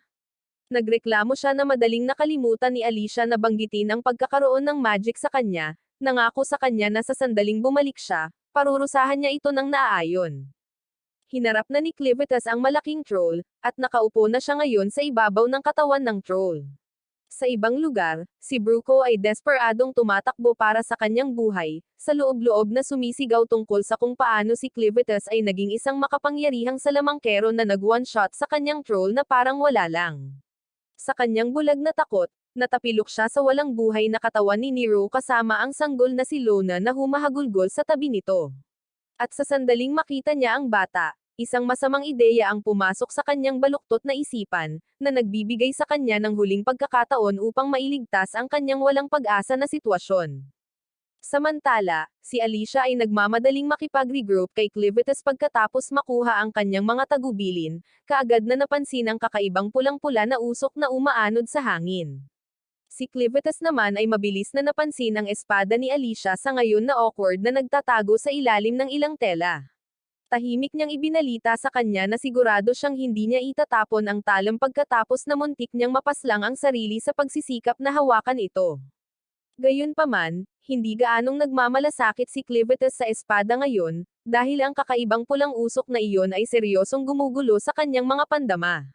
Nagreklamo siya na madaling nakalimutan ni Alicia na banggitin ang pagkakaroon ng magic sa kanya, nangako sa kanya na sa sandaling bumalik siya, parurusahan niya ito ng naaayon. Hinarap na ni Clivitus ang malaking troll, at nakaupo na siya ngayon sa ibabaw ng katawan ng troll. Sa ibang lugar, si Bruco ay desperadong tumatakbo para sa kanyang buhay, sa loob-loob na sumisigaw tungkol sa kung paano si Clivitus ay naging isang makapangyarihang salamangkero na nag-one-shot sa kanyang troll na parang wala lang. Sa kanyang bulag na takot, natapilok siya sa walang buhay na katawan ni Nero kasama ang sanggol na si Lona na humahagulgol sa tabi nito. At sa sandaling makita niya ang bata, isang masamang ideya ang pumasok sa kanyang baluktot na isipan, na nagbibigay sa kanya ng huling pagkakataon upang mailigtas ang kanyang walang pag-asa na sitwasyon. Samantala, si Alicia ay nagmamadaling makipag-regroup kay Clivitus pagkatapos makuha ang kanyang mga tagubilin, kaagad na napansin ang kakaibang pulang-pula na usok na umaanod sa hangin. Si Clivitus naman ay mabilis na napansin ang espada ni Alicia sa ngayon na awkward na nagtatago sa ilalim ng ilang tela. Tahimik niyang ibinalita sa kanya na sigurado siyang hindi niya itatapon ang talam pagkatapos na muntik niyang mapaslang ang sarili sa pagsisikap na hawakan ito. Gayunpaman, hindi gaanong nagmamalasakit si Clivitus sa espada ngayon, dahil ang kakaibang pulang usok na iyon ay seryosong gumugulo sa kanyang mga pandama.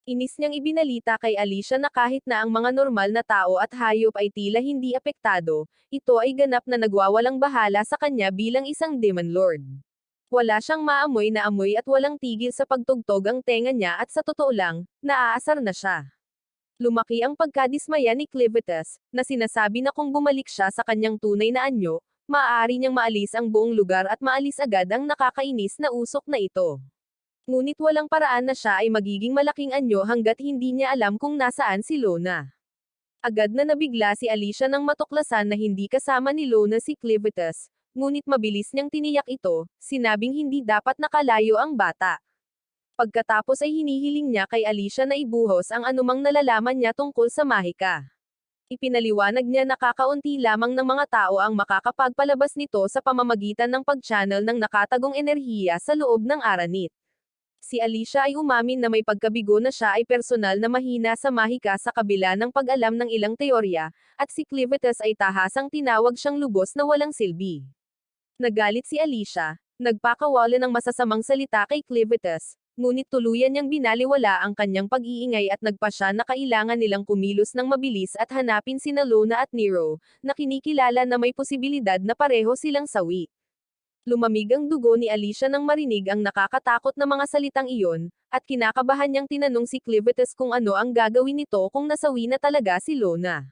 Inis niyang ibinalita kay Alicia na kahit na ang mga normal na tao at hayop ay tila hindi apektado, ito ay ganap na nagwawalang bahala sa kanya bilang isang Demon Lord. Wala siyang maamoy na amoy at walang tigil sa pagtugtog ang tenga niya at sa totoo lang, naaasar na siya. Lumaki ang pagkadismaya ni Clivitus, na sinasabi na kung bumalik siya sa kanyang tunay na anyo, maaari niyang maalis ang buong lugar at maalis agad ang nakakainis na usok na ito. Ngunit walang paraan na siya ay magiging malaking anyo hanggat hindi niya alam kung nasaan si Lona. Agad na nabigla si Alicia nang matuklasan na hindi kasama ni Lona si Clivitus, ngunit mabilis niyang tiniyak ito, sinabing hindi dapat nakalayo ang bata. Pagkatapos ay hinihiling niya kay Alicia na ibuhos ang anumang nalalaman niya tungkol sa mahika. Ipinaliwanag niya na kakaunti lamang ng mga tao ang makakapagpalabas nito sa pamamagitan ng pag-channel ng nakatagong enerhiya sa loob ng aranit. Si Alicia ay umamin na may pagkabigo na siya ay personal na mahina sa mahika sa kabila ng pag-alam ng ilang teorya, at si Clivitus ay tahasang tinawag siyang lubos na walang silbi. Nagalit si Alicia, nagpakawala ng masasamang salita kay Clivitus, ngunit tuluyan niyang binaliwala ang kanyang pag-iingay at nagpa siya na kailangan nilang kumilos ng mabilis at hanapin sina Lona at Nero, na kinikilala na may posibilidad na pareho silang sawi. Lumamig ang dugo ni Alicia nang marinig ang nakakatakot na mga salitang iyon, at kinakabahan niyang tinanong si Clivitus kung ano ang gagawin nito kung nasawi na talaga si Lona.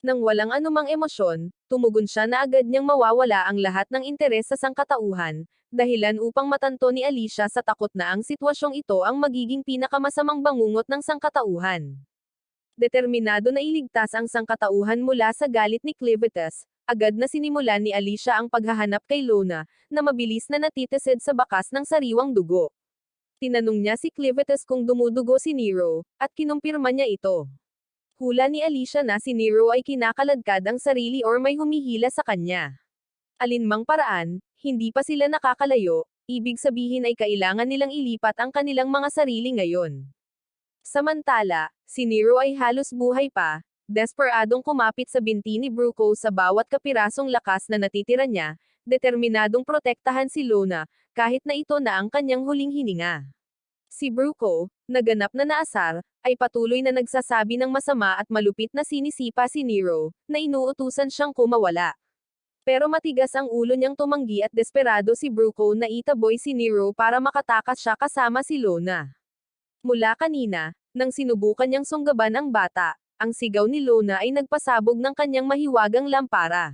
Nang walang anumang emosyon, tumugon siya na agad niyang mawawala ang lahat ng interes sa sangkatauhan, dahilan upang matanto ni Alicia sa takot na ang sitwasyong ito ang magiging pinakamasamang bangungot ng sangkatauhan. Determinado na iligtas ang sangkatauhan mula sa galit ni Clivitus, Agad na sinimulan ni Alicia ang paghahanap kay Lona, na mabilis na natitisid sa bakas ng sariwang dugo. Tinanong niya si Clivetes kung dumudugo si Nero, at kinumpirma niya ito. Hula ni Alicia na si Nero ay kinakaladkad ang sarili or may humihila sa kanya. Alinmang paraan, hindi pa sila nakakalayo, ibig sabihin ay kailangan nilang ilipat ang kanilang mga sarili ngayon. Samantala, si Nero ay halos buhay pa, desperadong kumapit sa binti ni Bruco sa bawat kapirasong lakas na natitira niya, determinadong protektahan si Lona, kahit na ito na ang kanyang huling hininga. Si Bruco, naganap na naasar, ay patuloy na nagsasabi ng masama at malupit na sinisipa si Nero, na inuutusan siyang kumawala. Pero matigas ang ulo niyang tumanggi at desperado si Bruco na itaboy si Nero para makatakas siya kasama si Lona. Mula kanina, nang sinubukan niyang sunggaban ang bata, ang sigaw ni Lona ay nagpasabog ng kanyang mahiwagang lampara.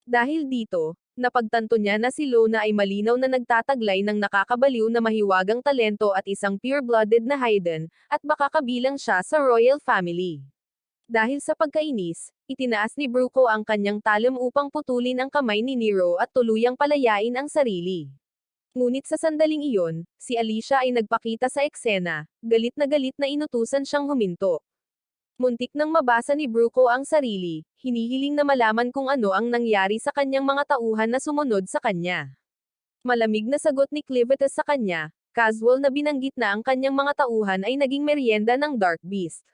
Dahil dito, napagtanto niya na si Lona ay malinaw na nagtataglay ng nakakabaliw na mahiwagang talento at isang pure-blooded na Haiden, at baka kabilang siya sa royal family. Dahil sa pagkainis, itinaas ni Bruco ang kanyang talon upang putulin ang kamay ni Nero at tuluyang palayain ang sarili. Ngunit sa sandaling iyon, si Alicia ay nagpakita sa eksena, galit na inutusan siyang huminto. Muntik nang mabasa ni Bruco ang sarili, hinihiling na malaman kung ano ang nangyari sa kanyang mga tauhan na sumunod sa kanya. Malamig na sagot ni Clivetes sa kanya, casual na binanggit na ang kanyang mga tauhan ay naging meryenda ng Dark Beast.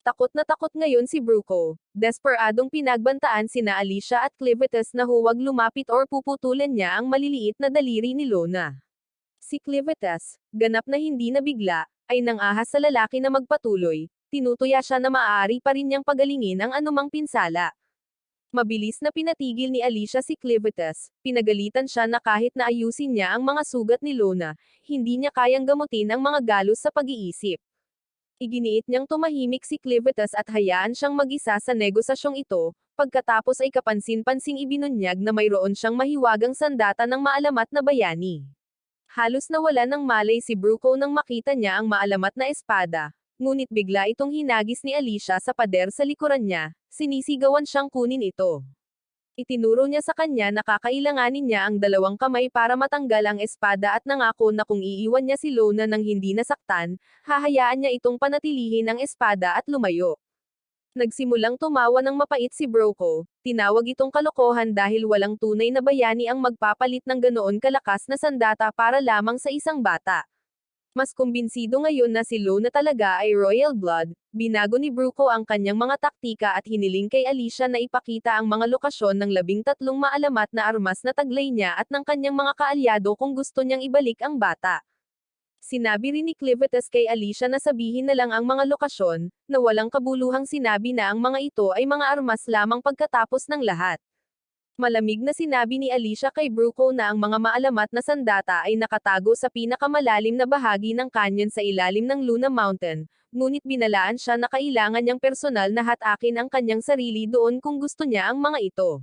Takot na takot ngayon si Bruco, desperadong pinagbantaan sina Alicia at Clivetes na huwag lumapit or puputulan niya ang maliliit na daliri ni Lona. Si Clivetes, ganap na hindi nabigla, ay nangahas sa lalaki na magpatuloy, tinutuya siya na maaari pa rin niyang pagalingin ang anumang pinsala. Mabilis na pinatigil ni Alicia si Clivetes, pinagalitan siya na kahit na ayusin niya ang mga sugat ni Lona, hindi niya kayang gamutin ang mga galos sa pag-iisip. Iginiit niyang tumahimik si Clivetes at hayaan siyang mag-isa sa negosasyong ito, pagkatapos ay kapansin-pansing ibinunyag na mayroon siyang mahiwagang sandata ng maalamat na bayani. Halos nawala ng malay si Bruco nang makita niya ang maalamat na espada, ngunit bigla itong hinagis ni Alicia sa pader sa likuran niya, sinisigawan siyang kunin ito. Itinuro niya sa kanya na kakailanganin niya ang dalawang kamay para matanggal ang espada at nangako na kung iiwan niya si Lona nang hindi nasaktan, hahayaan niya itong panatilihin ang espada at lumayo. Nagsimulang tumawa ng mapait si Bruco, tinawag itong kalokohan dahil walang tunay na bayani ang magpapalit ng ganoon kalakas na sandata para lamang sa isang bata. Mas kumbinsido ngayon na si Lona talaga ay royal blood, binago ni Bruco ang kanyang mga taktika at hiniling kay Alicia na ipakita ang mga lokasyon ng 13 maalamat na armas na taglay niya at ng kanyang mga kaalyado kung gusto niyang ibalik ang bata. Sinabi rin ni Clivetes kay Alicia na sabihin na lang ang mga lokasyon, na walang kabuluhang sinabi na ang mga ito ay mga armas lamang pagkatapos ng lahat. Malamig na sinabi ni Alicia kay Bruco na ang mga maalamat na sandata ay nakatago sa pinakamalalim na bahagi ng canyon sa ilalim ng Luna Mountain, ngunit binalaan siya na kailangan niyang personal na hatakin ang kanyang sarili doon kung gusto niya ang mga ito.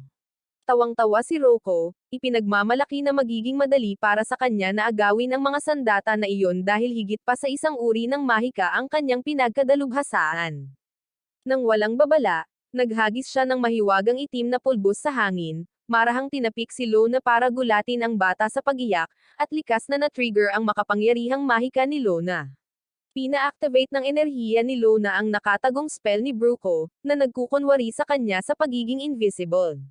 Tawang-tawa si Rocco, ipinagmamalaki na magiging madali para sa kanya na agawin ang mga sandata na iyon dahil higit pa sa isang uri ng mahika ang kanyang pinagkadalubhasaan. Nang walang babala, naghagis siya ng mahiwagang itim na pulbos sa hangin, marahang tinapik si Lona para gulatin ang bata sa pagiyak, at likas na na-trigger ang makapangyarihang mahika ni Lona. Pina-activate ng enerhiya ni Lona ang nakatagong spell ni Bruco, na nagkukunwari sa kanya sa pagiging invisible.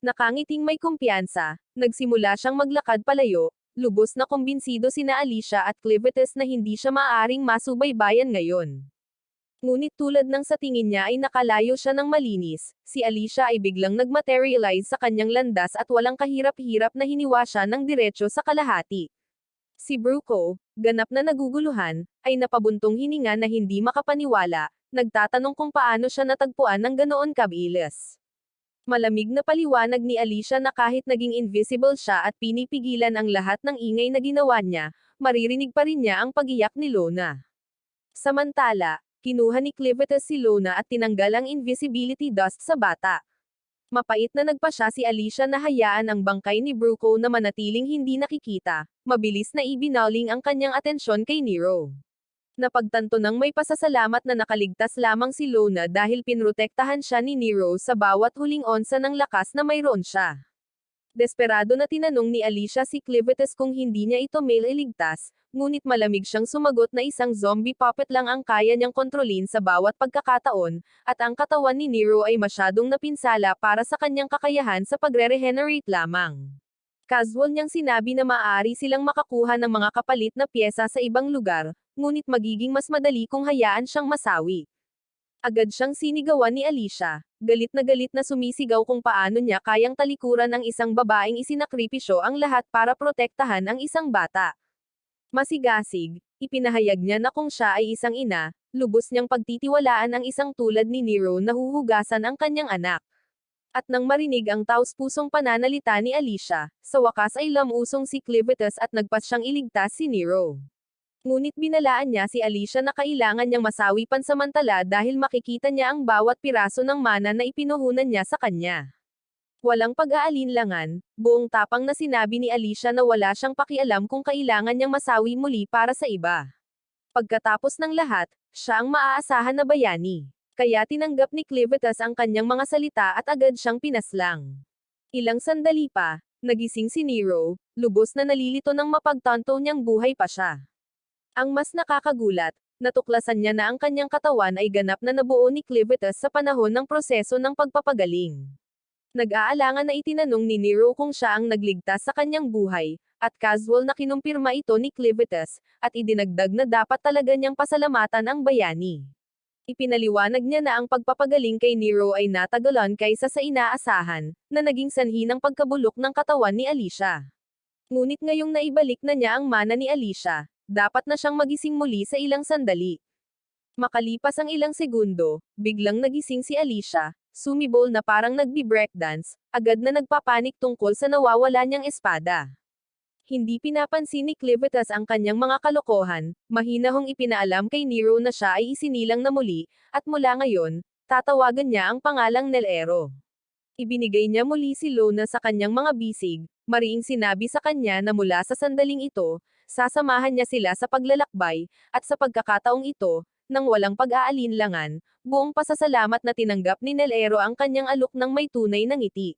Nakangiting may kumpiyansa, nagsimula siyang maglakad palayo, lubos na kumbinsido sina Alicia at Clivetes na hindi siya maaaring masubaybayan ngayon. Ngunit tulad ng sa tingin niya ay nakalayo siya ng malinis, si Alicia ay biglang nagmaterialize sa kanyang landas at walang kahirap-hirap na hiniwa siya ng diretso sa kalahati. Si Bruco, ganap na naguguluhan, ay napabuntong hininga na hindi makapaniwala, nagtatanong kung paano siya natagpuan ng ganoon kabilis. Malamig na paliwanag ni Alicia na kahit naging invisible siya at pinipigilan ang lahat ng ingay na ginawa niya, maririnig pa rin niya ang pagiyak ni Lona. Samantala, kinuha ni Clivetes si Lona at tinanggal ang invisibility dust sa bata. Mapait na nagpasya si Alicia na hayaan ang bangkay ni Bruco na manatiling hindi nakikita, mabilis na ibinaling ang kanyang atensyon kay Nero. Napagtanto ng may pasasalamat na nakaligtas lamang si Lona dahil pinrotektahan siya ni Nero sa bawat huling onsa ng lakas na mayroon siya. Desperado na tinanong ni Alicia si Clivitus kung hindi niya ito mailigtas, ngunit malamig siyang sumagot na isang zombie puppet lang ang kaya niyang kontrolin sa bawat pagkakataon, at ang katawan ni Nero ay masyadong napinsala para sa kanyang kakayahan sa pagre-regenerate lamang. Casual niyang sinabi na maaari silang makakuha ng mga kapalit na pyesa sa ibang lugar, ngunit magiging mas madali kung hayaan siyang masawi. Agad siyang sinigawan ni Alicia, galit na sumisigaw kung paano niya kayang talikuran ang isang babaeng isinakripisyo ang lahat para protektahan ang isang bata. Masigasig, ipinahayag niya na kung siya ay isang ina, lubos niyang pagtitiwalaan ang isang tulad ni Nero na huhugasan ang kanyang anak. At nang marinig ang taos-pusong pananalita ni Alicia, sa wakas ay lamusong si Clivitus at nagpas siyang iligtas si Nero. Ngunit binalaan niya si Alicia na kailangan niyang masawi pansamantala dahil makikita niya ang bawat piraso ng mana na ipinuhunan niya sa kanya. Walang pag-aalinlangan, buong tapang na sinabi ni Alicia na wala siyang pakialam kung kailangan niyang masawi muli para sa iba. Pagkatapos ng lahat, siya ang maaasahan na bayani. Kaya tinanggap ni Clivitus ang kanyang mga salita at agad siyang pinaslang. Ilang sandali pa, nagising si Nero, lubos na nalilito nang mapagtanto niyang buhay pa siya. Ang mas nakakagulat, natuklasan niya na ang kanyang katawan ay ganap na nabuo ni Clivitus sa panahon ng proseso ng pagpapagaling. Nag-aalangan na itinanong ni Nero kung siya ang nagligtas sa kanyang buhay, at casual na kinumpirma ito ni Clivitus, at idinagdag na dapat talaga niyang pasalamatan ang bayani. Ipinaliwanag niya na ang pagpapagaling kay Nero ay natagalan kaysa sa inaasahan, na naging sanhi ng pagkabulok ng katawan ni Alicia. Ngunit ngayong naibalik na niya ang mana ni Alicia, dapat na siyang magising muli sa ilang sandali. Makalipas ang ilang segundo, biglang nagising si Alicia, sumibol na parang nagbi-breakdance, agad na nagpapanik tungkol sa nawawala niyang espada. Hindi pinapansin ni Clivitus ang kanyang mga kalokohan, mahinahong ipinaalam kay Nero na siya ay isinilang na muli, at mula ngayon, tatawagan niya ang pangalang Nelero. Ibinigay niya muli si Lona sa kanyang mga bisig, mariing sinabi sa kanya na mula sa sandaling ito, sasamahan niya sila sa paglalakbay, at sa pagkakataong ito, nang walang pag-aalinlangan, buong pasasalamat na tinanggap ni Nelero ang kanyang alok ng may tunay na ngiti.